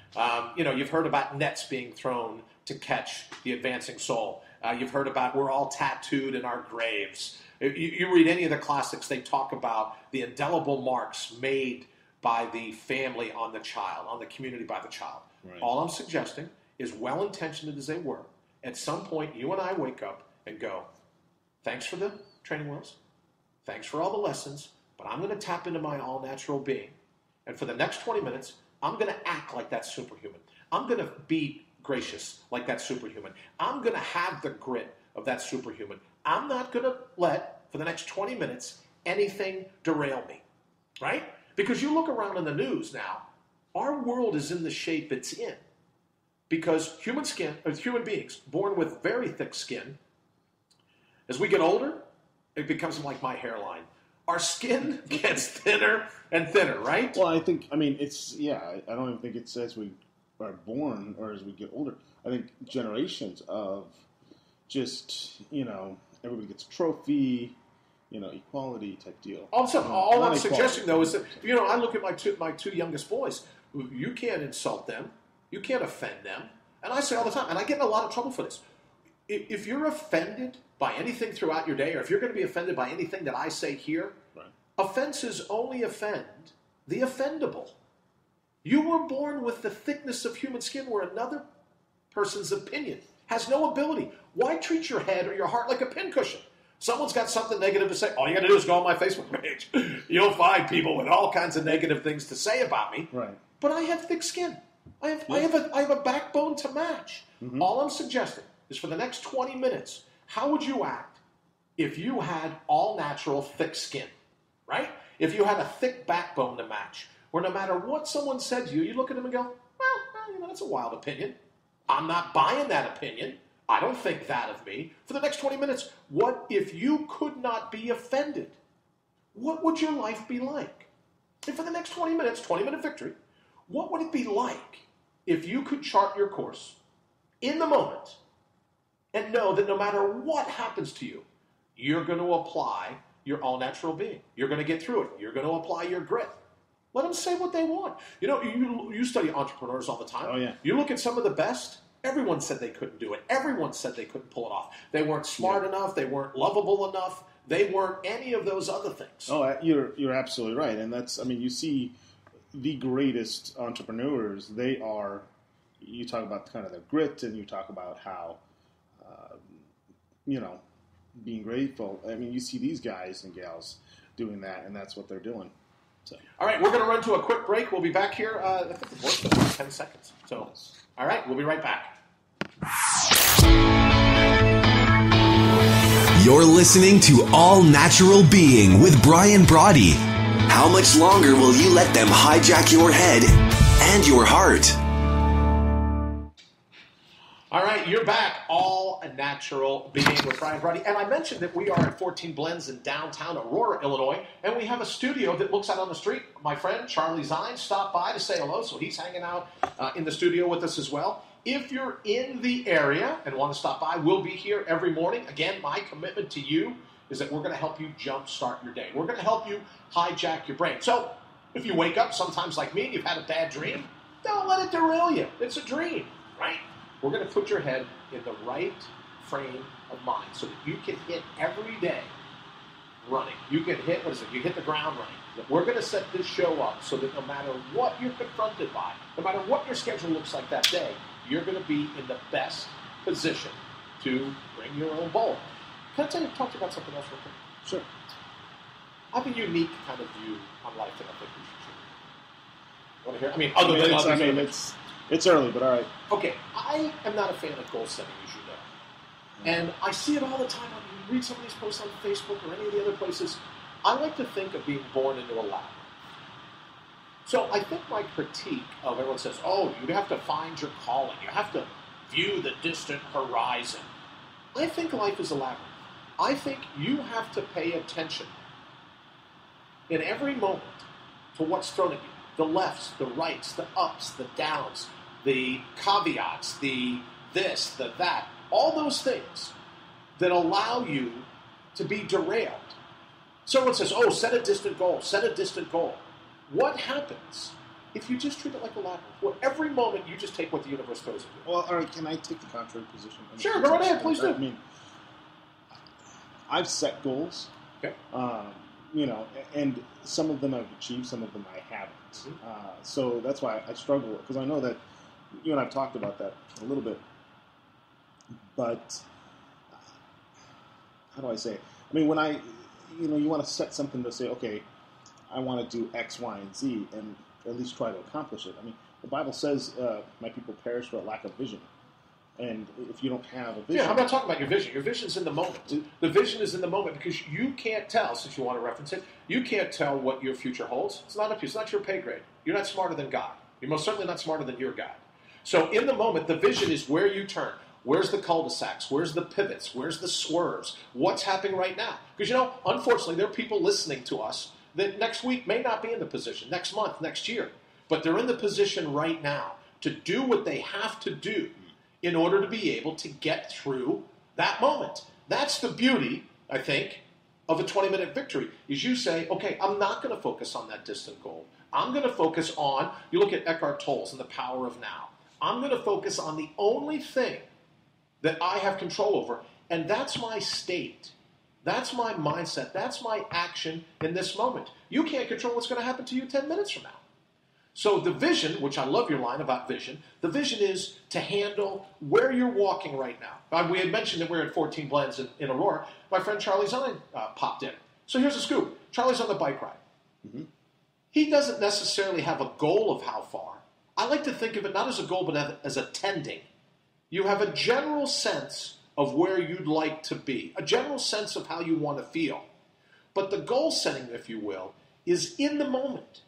You've heard about nets being thrown to catch the advancing soul. You've heard about we're all tattooed in our graves. You read any of the classics, they talk about the indelible marks made by the family on the child, on the community by the child. Right. All I'm suggesting is, well-intentioned as they were, at some point you and I wake up and go, thanks for the training wheels, thanks for all the lessons, but I'm going to tap into my all-natural being. And for the next 20 minutes, I'm going to act like that superhuman. I'm going to be gracious like that superhuman. I'm going to have the grit of that superhuman. I'm not going to let, for the next 20 minutes, anything derail me, right? Because you look around in the news now, our world is in the shape it's in because human beings born with very thick skin, as we get older, it becomes like my hairline. Our skin gets thinner and thinner, right? Well, I don't even think it says we are born or as we get older. I think generations of just, everybody gets a trophy, equality type deal. All I'm suggesting, though, is that, I look at my two youngest boys. You can't insult them. You can't offend them. And I say all the time, and I get in a lot of trouble for this. If you're offended by anything throughout your day, or if you're going to be offended by anything that I say here, right, offenses only offend the offendable. You were born with the thickness of human skin where another person's opinion has no ability. Why treat your head or your heart like a pincushion? Someone's got something negative to say. All you got to do is go on my Facebook page. You'll find people with all kinds of negative things to say about me. Right. But I have thick skin. I have a backbone to match. Mm-hmm. All I'm suggesting is for the next 20 minutes, how would you act if you had all natural thick skin, right? If you had a thick backbone to match, where no matter what someone said to you, you look at them and go, well, that's a wild opinion. I'm not buying that opinion. I don't think that of me. For the next 20 minutes, what if you could not be offended? What would your life be like? And for the next 20 minutes, 20-minute victory, what would it be like if you could chart your course in the moment and know that no matter what happens to you, you're going to apply your all-natural being. You're going to get through it. You're going to apply your grit. Let them say what they want. You study entrepreneurs all the time. Oh, yeah. You look at some of the best. Everyone said they couldn't do it. Everyone said they couldn't pull it off. They weren't smart enough. They weren't lovable enough. They weren't any of those other things. Oh, you're absolutely right. And you see the greatest entrepreneurs, they are, you talk about kind of their grit and you talk about how, being grateful. I mean, you see these guys and gals doing that, and that's what they're doing. So. All right, we're going to run to a quick break. We'll be back here. I think the work's about 10 seconds. So, all right, we'll be right back. You're listening to All Natural Being with Brian Brawdy. How much longer will you let them hijack your head and your heart? All right, you're back. All Natural Being with Brian Brawdy. And I mentioned that we are at 14 Blends in downtown Aurora, Illinois, and we have a studio that looks out on the street. My friend Charlie Zine stopped by to say hello, so he's hanging out in the studio with us as well. If you're in the area and want to stop by, we'll be here every morning. Again, my commitment to you is that we're going to help you jumpstart your day. We're going to help you hijack your brain. So if you wake up sometimes like me and you've had a bad dream, don't let it derail you. It's a dream, right? We're going to put your head in the right frame of mind so that you can hit every day running. You can hit, you hit the ground running. We're going to set this show up so that no matter what you're confronted by, no matter what your schedule looks like that day, you're going to be in the best position to bring your own bowl. Can I talk to you about something else real quick? Sure. I have a unique kind of view on life that I think we should share. You want to hear? I mean, other than others. It's early, but all right. Okay, I am not a fan of goal setting, as you know. And I see it all the time. You read some of these posts on Facebook or any of the other places. I like to think of being born into a labyrinth. So I think my critique of everyone says, oh, you have to find your calling. You have to view the distant horizon. I think life is a labyrinth. I think you have to pay attention in every moment to what's thrown at you. The lefts, the rights, the ups, the downs, the caveats, the this, the that, all those things that allow you to be derailed. Someone says, oh, set a distant goal, set a distant goal. What happens if you just treat it like a labyrinth, where every moment you just take what the universe throws at you? Well, all right, can I take the contrary position? Sure, go right ahead, please do. I mean, I've set goals, okay. And some of them I've achieved, some of them I haven't. Mm-hmm. So that's why I struggle, because I know that you and I have talked about that a little bit. But how do I say it? I mean, when you want to set something to say, okay, I want to do X, Y, and Z, and at least try to accomplish it. I mean, the Bible says, my people perish for a lack of vision. And if you don't have a vision... Yeah, I'm not talking about your vision. Your vision's in the moment. The vision is in the moment because you can't tell, since you want to reference it, you can't tell what your future holds. It's not up to you. It's not your pay grade. You're not smarter than God. You're most certainly not smarter than your God. So in the moment, the vision is where you turn. Where's the cul-de-sacs? Where's the pivots? Where's the swerves? What's happening right now? Because, unfortunately, there are people listening to us that next week may not be in the position, next month, next year. But they're in the position right now to do what they have to do in order to be able to get through that moment. That's the beauty, I think, of a 20-minute victory, is you say, okay, I'm not going to focus on that distant goal. I'm going to focus on, you look at Eckhart Tolle's and the power of now. I'm going to focus on the only thing that I have control over, and that's my state. That's my mindset. That's my action in this moment. You can't control what's going to happen to you 10 minutes from now. So the vision, which I love your line about vision, the vision is to handle where you're walking right now. We had mentioned that we're at 14 Blends in Aurora. My friend Charlie Zine popped in. So here's a scoop. Charlie's on the bike ride. Mm-hmm. He doesn't necessarily have a goal of how far. I like to think of it not as a goal, but as a tending. You have a general sense of where you'd like to be, a general sense of how you want to feel. But the goal setting, if you will, is in the moment.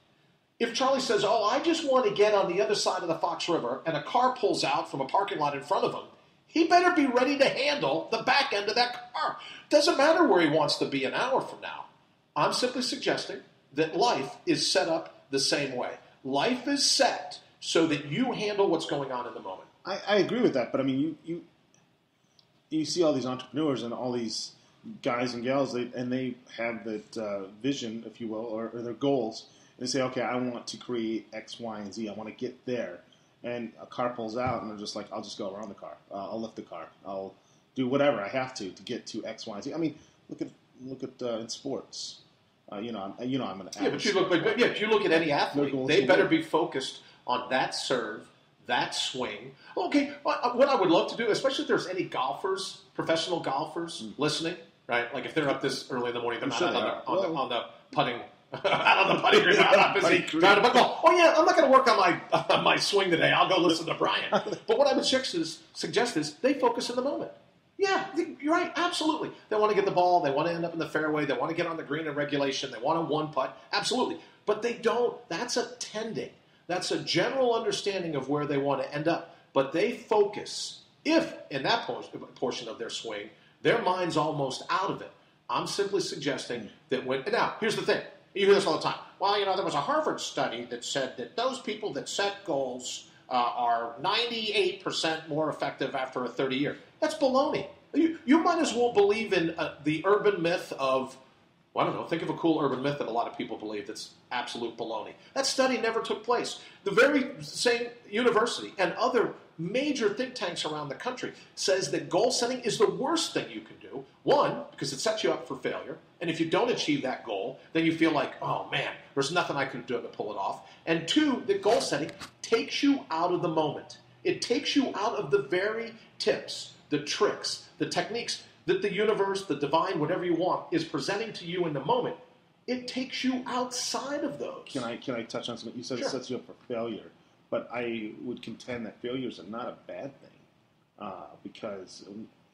If Charlie says, oh, I just want to get on the other side of the Fox River, and a car pulls out from a parking lot in front of him, he better be ready to handle the back end of that car. Doesn't matter where he wants to be an hour from now. I'm simply suggesting that life is set up the same way. Life is set so that you handle what's going on in the moment. I agree with that, but I mean, you see all these entrepreneurs and all these guys and gals, and they have that vision, if you will, or their goals. They say, okay, I want to create X, Y, and Z. I want to get there. And a car pulls out, and they're just like, I'll just go around the car. I'll lift the car. I'll do whatever I have to get to X, Y, and Z. I mean, look at in sports. I'm an athlete. Yeah, but if you look at any athlete, they better be focused on that serve, that swing. Okay, what I would love to do, especially if there's any golfers, professional golfers listening, right? Like if they're up this early in the morning, they're not out on the putting. Out on the putting green, I'm not busy trying to put ball. Oh yeah, I'm not going to work on my swing today. I'll go listen to Brian. But what I would suggest is they focus in the moment. Yeah, you're right. Absolutely, they want to get the ball. They want to end up in the fairway. They want to get on the green in regulation. They want a one putt. Absolutely, but they don't. That's a tending. That's a general understanding of where they want to end up. But they focus if in that portion of their swing, their mind's almost out of it. I'm simply suggesting that now here's the thing. You hear this all the time. Well, there was a Harvard study that said that those people that set goals are 98% more effective after a 30-year. That's baloney. You might as well believe in the urban myth of, well, I don't know, think of a cool urban myth that a lot of people believe that's absolute baloney. That study never took place. The very same university and other major think tanks around the country says that goal setting is the worst thing you can do. One, because it sets you up for failure. And if you don't achieve that goal, then you feel like, oh man, there's nothing I could do to pull it off. And two, that goal setting takes you out of the moment. It takes you out of the very tips, the tricks, the techniques that the universe, the divine, whatever you want, is presenting to you in the moment. It takes you outside of those. Can I touch on something? You said It sets you up for failure, but I would contend that failures are not a bad thing because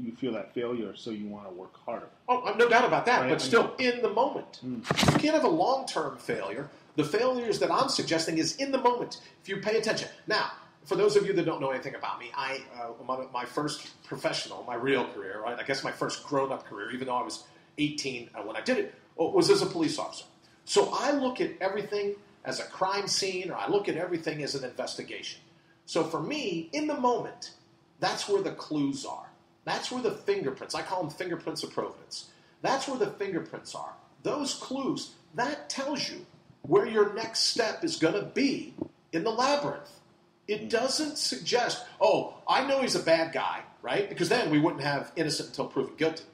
you feel that failure, so you want to work harder. Oh, no doubt about that, right? But still in the moment. You can't have a long-term failure. The failures that I'm suggesting is in the moment, if you pay attention. Now, for those of you that don't know anything about me, my first professional, my real career, right? I guess my first grown-up career, even though I was 18 when I did it, was as a police officer. So I look at everything as a crime scene, or I look at everything as an investigation. So for me, in the moment, that's where the clues are. That's where the fingerprints, I call them fingerprints of providence. That's where the fingerprints are. Those clues, that tells you where your next step is going to be in the labyrinth. It doesn't suggest, oh, I know he's a bad guy, right? Because then we wouldn't have innocent until proven guilty.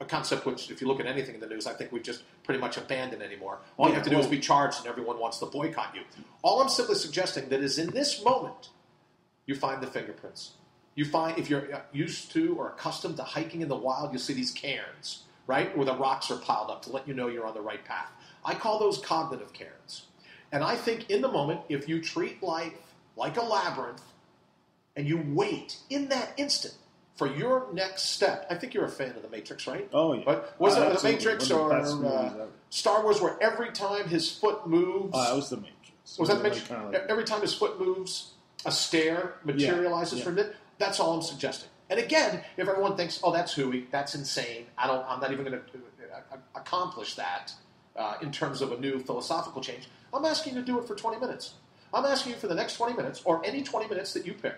A concept which, if you look at anything in the news, I think we've just pretty much abandoned anymore. All you have to do is be charged and everyone wants to boycott you. All I'm simply suggesting that is in this moment, you find the fingerprints. You find, if you're used to or accustomed to hiking in the wild, you see these cairns, right? Where the rocks are piled up to let you know you're on the right path. I call those cognitive cairns. And I think in the moment, if you treat life like a labyrinth and you wait in that instant for your next step. I think you're a fan of The Matrix, right? Oh, yeah. But was it The Matrix or Star Wars where every time his foot moves... that was The Matrix. Was that The Matrix? Every time his foot moves, a stair materializes from it? That's all I'm suggesting. And again, if everyone thinks, oh, that's hooey, that's insane, I'm not even going to accomplish that in terms of a new philosophical change, I'm asking you to do it for 20 minutes. I'm asking you for the next 20 minutes, or any 20 minutes that you pick,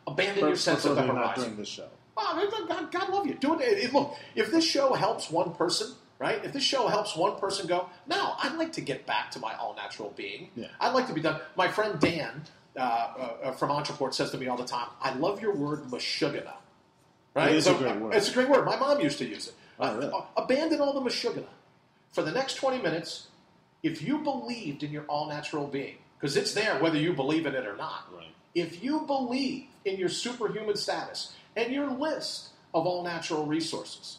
abandon your sense of the horizon. Not during this show. Oh, God love you. Do it. Look, if this show helps one person, right? If this show helps one person go, no, I'd like to get back to my all-natural being. Yeah. I'd like to be done. My friend Dan from Entreport says to me all the time, I love your word mashugana. Right? It is a great word. It's a great word. My mom used to use it. Really? Abandon all the mashugana. For the next 20 minutes, if you believed in your all-natural being, because it's there whether you believe in it or not. Right. If you believe in your superhuman status and your list of all-natural resources,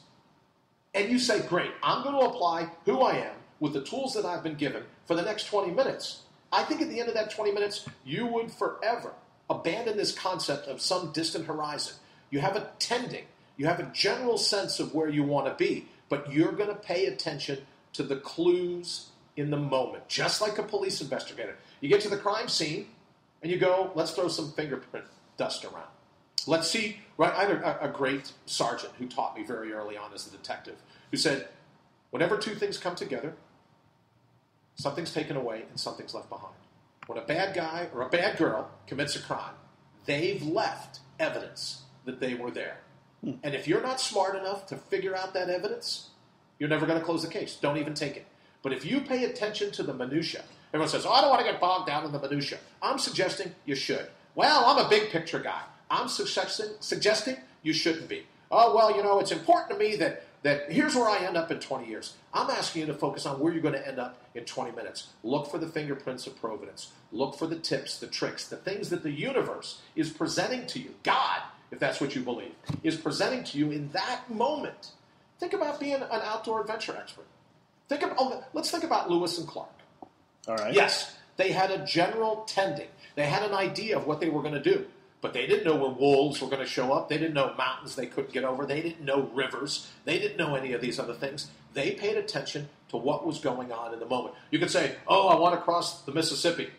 and you say, great, I'm going to apply who I am with the tools that I've been given for the next 20 minutes, I think at the end of that 20 minutes, you would forever abandon this concept of some distant horizon. You have a tending. You have a general sense of where you want to be, but you're going to pay attention to the clues in the moment, just like a police investigator. You get to the crime scene, and you go, let's throw some fingerprint dust around. Let's see, right? I had a great sergeant who taught me very early on as a detective, who said, whenever two things come together, something's taken away and something's left behind. When a bad guy or a bad girl commits a crime, they've left evidence that they were there. And if you're not smart enough to figure out that evidence, you're never going to close the case. Don't even take it. But if you pay attention to the minutia, everyone says, oh, I don't want to get bogged down in the minutia. I'm suggesting you should. Well, I'm a big picture guy. I'm suggesting you shouldn't be. Oh, well, it's important to me that here's where I end up in 20 years. I'm asking you to focus on where you're going to end up in 20 minutes. Look for the fingerprints of providence. Look for the tips, the tricks, the things that the universe is presenting to you. God, if that's what you believe, is presenting to you in that moment. Think about being an outdoor adventure expert. Let's think about Lewis and Clark. All right. Yes, they had a general tending. They had an idea of what they were going to do. But they didn't know where wolves were going to show up. They didn't know mountains they couldn't get over. They didn't know rivers. They didn't know any of these other things. They paid attention to what was going on in the moment. You could say, oh, I want to cross the Mississippi.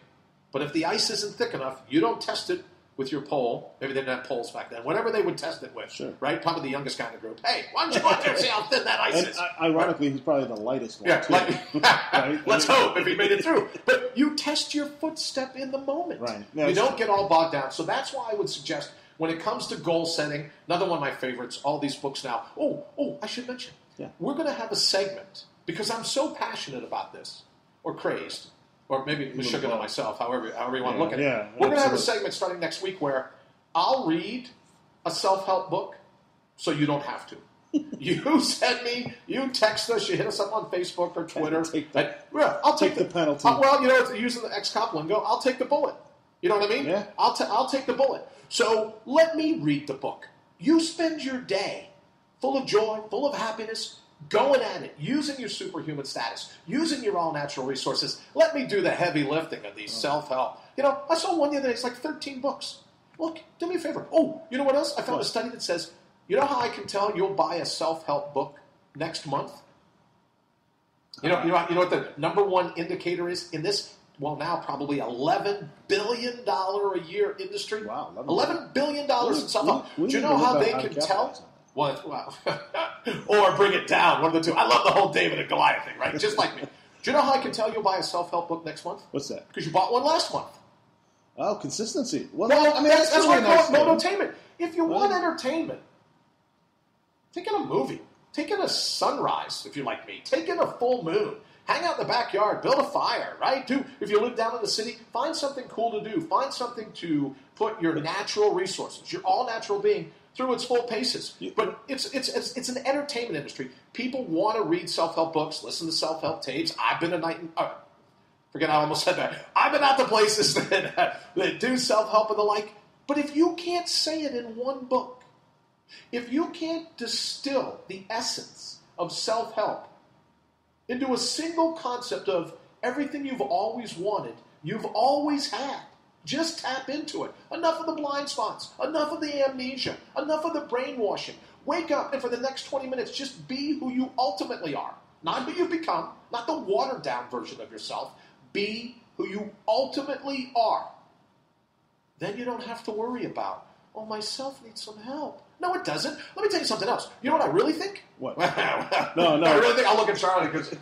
But if the ice isn't thick enough, you don't test it with your pole. Maybe they didn't have poles back then. Whatever they would test it with, sure. Right? Probably the youngest guy in the group. Hey, why don't you go out there and see how thin that ice is? Ironically, he's probably the lightest one, too. Right? Let's hope if he made it through. But you test your footstep in the moment. Right. You don't get all bogged down. So that's why I would suggest when it comes to goal setting, another one of my favorites, all these books now. I should mention. Yeah. We're going to have a segment, because I'm so passionate about this, or crazed, or maybe Meshuggah on myself, however you want to look at it. Yeah, we're going to have a segment starting next week where I'll read a self-help book so you don't have to. You send me, you text us, you hit us up on Facebook or Twitter. I'll take the penalty. Using the ex-cop lingo, I'll take the bullet. You know what I mean? Yeah. I'll take the bullet. So let me read the book. You spend your day full of joy, full of happiness, going at it, using your superhuman status, using your all-natural resources. Let me do the heavy lifting of these self-help. I saw one the other day, it's like 13 books. Look, do me a favor. Oh, you know what else? I found a study that says, you know how I can tell you'll buy a self-help book next month? You know what the number one indicator is in this, now probably $11 billion a year industry? Wow. $11 billion in self-help. Do you know how they can tell? Well, or bring it down, one of the two. I love the whole David and Goliath thing, right? Just like me. Do you know how I can tell you'll buy a self-help book next month? What's that? Because you bought one last month. Oh, consistency. Well, that's really why nice. No entertainment. If you want entertainment, take in a movie. Take in a sunrise, if you're like me. Take in a full moon. Hang out in the backyard. Build a fire, right? If you live down in the city, find something cool to do. Find something to put your natural resources, your all-natural being, through its full paces. But it's an entertainment industry. People want to read self-help books, listen to self-help tapes. I've been forget I almost said that. I've been out to places that do self-help and the like. But if you can't say it in one book, if you can't distill the essence of self-help into a single concept of everything you've always wanted, you've always had, just tap into it. Enough of the blind spots. Enough of the amnesia. Enough of the brainwashing. Wake up and for the next 20 minutes, just be who you ultimately are. Not who you've become. Not the watered-down version of yourself. Be who you ultimately are. Then you don't have to worry about, myself needs some help. No, it doesn't. Let me tell you something else. You know what I really think? What? No. I really think I'll look at Charlie because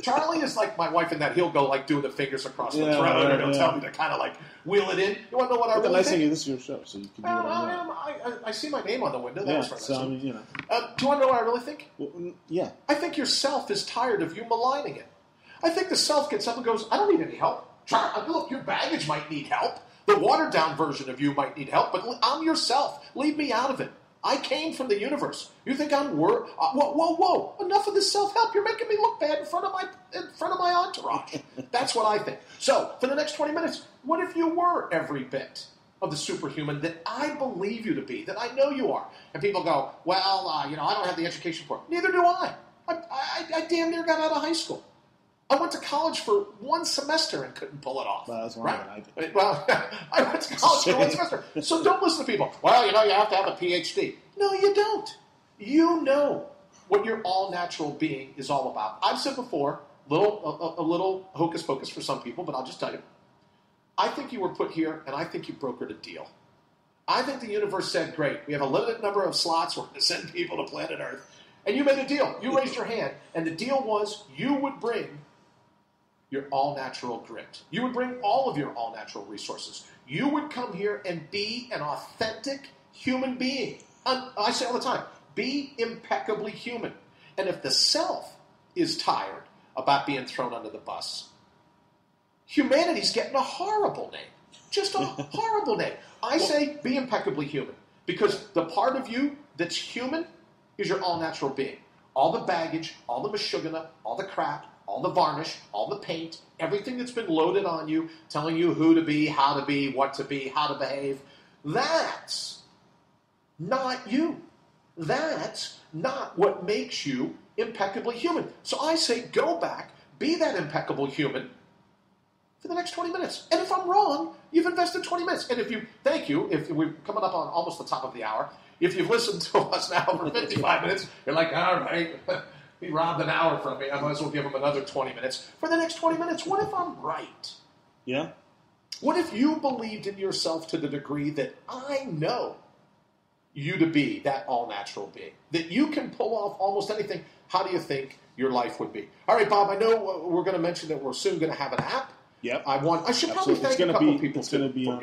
Charlie is like my wife in that he'll go like doing the fingers across the throat and he'll tell me to kind of like wheel it in. You want to know what I really think? The nice thing is this is your show, so you can do I see my name on the window. Yeah, That's so, do you want to know what I really think? Well, yeah. I think yourself is tired of you maligning it. I think the self gets up and goes, I don't need any help. Look, your baggage might need help. The watered-down version of you might need help, but I'm yourself. Leave me out of it. I came from the universe. You think I'm whoa. Enough of this self-help. You're making me look bad in front of my entourage. That's what I think. So, for the next 20 minutes, what if you were every bit of the superhuman that I believe you to be, that I know you are? And people go, I don't have the education for it. Neither do I. I damn near got out of high school. I went to college for one semester and couldn't pull it off. Well, that's longer than I did. Well, I went to college for one semester. So don't listen to people. You have to have a PhD. No, you don't. You know what your all-natural being is all about. I've said before, a little hocus-pocus for some people, but I'll just tell you. I think you were put here, and I think you brokered a deal. I think the universe said, great, we have a limited number of slots. We're going to send people to planet Earth. And you made a deal. You raised your hand, and the deal was you would bring your all-natural grit. You would bring all of your all-natural resources. You would come here and be an authentic human being. I say all the time, be impeccably human. And if the self is tired about being thrown under the bus, humanity's getting a horrible name. Just a horrible name. I say be impeccably human because the part of you that's human is your all-natural being. All the baggage, all the meshuggah, all the crap, all the varnish, all the paint, everything that's been loaded on you, telling you who to be, how to be, what to be, how to behave, that's not you. That's not what makes you impeccably human. So I say go back, be that impeccable human for the next 20 minutes. And if I'm wrong, you've invested 20 minutes. And thank you, if we're coming up on almost the top of the hour, if you've listened to us now for 55 minutes, you're like, all right, he robbed an hour from me. I might as well give him another 20 minutes. For the next 20 minutes, what if I'm right? Yeah. What if you believed in yourself to the degree that I know you to be that all-natural being, that you can pull off almost anything? How do you think your life would be? All right, Bob, I know we're going to mention that we're soon going to have an app. Yep. I should probably thank a couple people. It's going to be on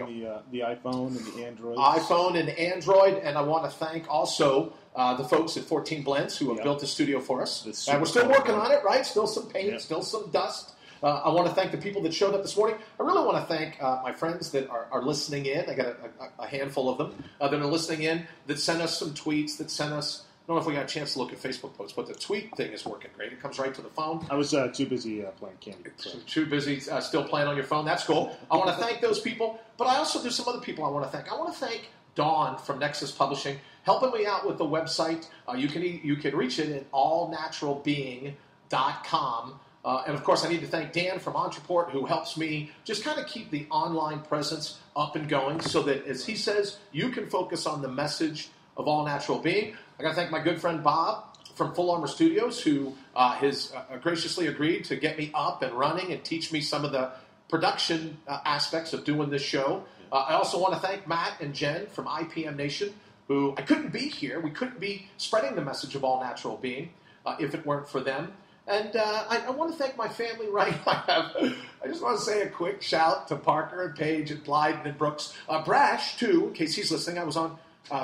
the iPhone and the Android. iPhone and Android, and I want to thank also the folks at 14 Blends who have built the studio for us. And we're still working on it, right? Still some paint, still some dust. I want to thank the people that showed up this morning. I really want to thank my friends that are listening in. I got a handful of them that are listening in, that sent us some tweets, that sent us... I don't know if we got a chance to look at Facebook posts, but the tweet thing is working great. It comes right to the phone. I was too busy playing Candy. So. Too busy still playing on your phone. That's cool. I want to thank those people, but I also do some other people I want to thank. I want to thank Dawn from Nexus Publishing, helping me out with the website. You can reach it at allnaturalbeing.com. And, of course, I need to thank Dan from Entreport, who helps me just kind of keep the online presence up and going so that, as he says, you can focus on the message of All Natural Being. I got to thank my good friend Bob from Full Armor Studios, who has graciously agreed to get me up and running and teach me some of the production aspects of doing this show. I also want to thank Matt and Jen from IPM Nation, who I couldn't be here. We couldn't be spreading the message of All Natural Being if it weren't for them. And I want to thank my family, right? I just want to say a quick shout to Parker and Paige and Blyden and Brooks. Brash, too, in case he's listening. I was on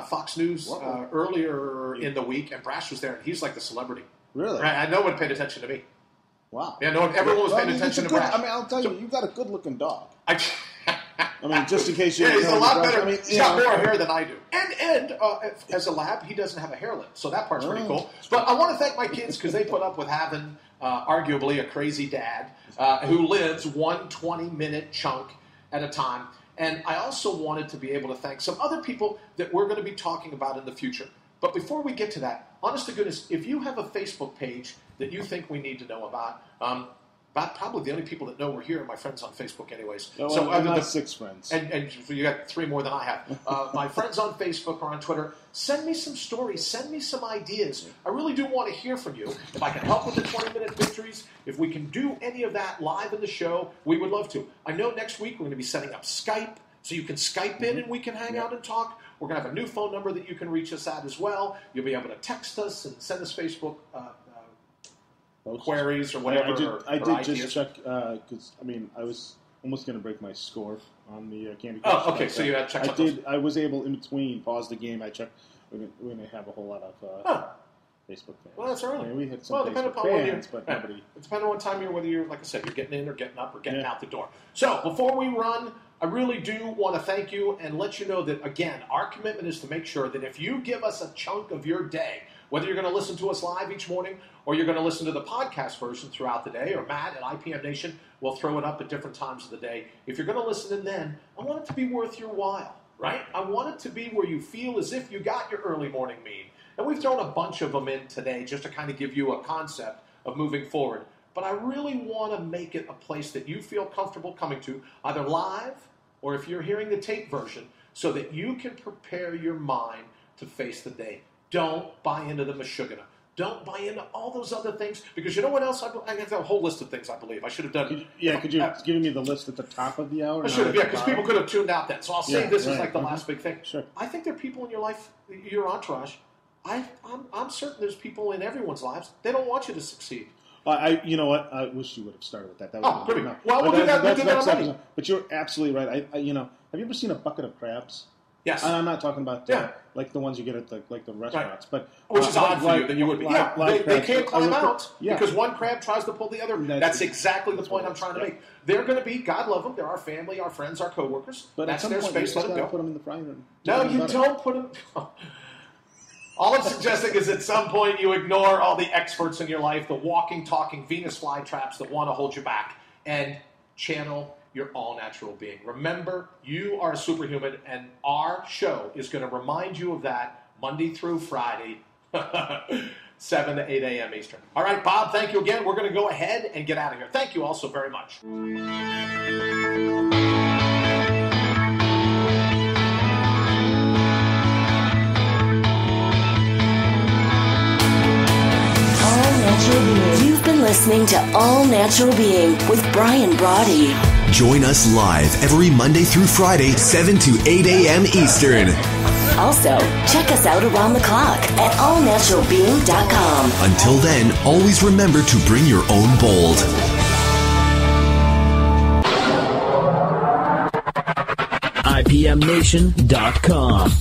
Fox News earlier in the week, and Brash was there, and he's like the celebrity. Really? Right? No one paid attention to me. Wow. Yeah, everyone was paying attention to Brash. I mean, I'll tell you, you've got a good-looking dog. I mean, just in case you... Yeah, he's a lot better. He's got more hair than I do. And as a lab, he doesn't have a hair lip, so that part's pretty cool. But I want to thank my kids because they put up with having, arguably, a crazy dad who lives one 20-minute chunk at a time. And I also wanted to be able to thank some other people that we're going to be talking about in the future. But before we get to that, honest to goodness, if you have a Facebook page that you think we need to know about probably the only people that know we're here are my friends on Facebook anyways. No, so I'm not 6 friends. And you got 3 more than I have. My friends on Facebook or on Twitter, send me some stories. Send me some ideas. I really do want to hear from you. If I can help with the 20-minute victories, if we can do any of that live in the show, we would love to. I know next week we're going to be setting up Skype, so you can Skype in and we can hang out and talk. We're going to have a new phone number that you can reach us at as well. You'll be able to text us and send us Facebook queries or whatever. I did just check because I was almost going to break my score on the Candy Crush. Oh, okay. So you had checked. I was able in between pause the game. I checked. We're going to have a whole lot of Facebook fans. Well, that's early. We had some Facebook fans, but nobody. It depends on what time you're. Whether you're, like I said, you're getting in or getting up or getting out the door. So before we run, I really do want to thank you and let you know that again, our commitment is to make sure that if you give us a chunk of your day, whether you're going to listen to us live each morning or you're going to listen to the podcast version throughout the day, or Matt at IPM Nation will throw it up at different times of the day. If you're going to listen in then, I want it to be worth your while, right? I want it to be where you feel as if you got your early morning mead. And we've thrown a bunch of them in today just to kind of give you a concept of moving forward. But I really want to make it a place that you feel comfortable coming to, either live or if you're hearing the tape version, so that you can prepare your mind to face the day. Don't buy into the Meshuggah. Don't buy into all those other things, because you know what else? I have a whole list of things I believe. I should have done. Could you have given me the list at the top of the hour? I should have, because people could have tuned out then. So I'll say this is like the last big thing. Sure. I think there are people in your life, your entourage. I'm certain there's people in everyone's lives. They don't want you to succeed. You know what? I wish you would have started with that. That was great. Well, we'll do that already. But you're absolutely right. Have you ever seen a bucket of crabs? Yes. And I'm not talking about like the ones you get at the restaurants, but which is odd for you. Then you would be. They can't climb out because one crab tries to pull the other. That's exactly the point I'm trying to make. They're going to be, God love them. They're our family, our friends, our coworkers. But that's their space. Let them go. Put them in the frying room. No, you don't put them. All I'm suggesting is at some point you ignore all the experts in your life, the walking, talking Venus flytraps that want to hold you back, and channel your all-natural being. Remember, you are a superhuman, and our show is going to remind you of that Monday through Friday, 7 to 8 a.m. Eastern. All right, Bob, thank you again. We're going to go ahead and get out of here. Thank you all so very much. You've been listening to All Natural Being with Brian Brawdy. Join us live every Monday through Friday, 7 to 8 a.m. Eastern. Also, check us out around the clock at allnaturalbeing.com. Until then, always remember to bring your own bold. IPMNation.com.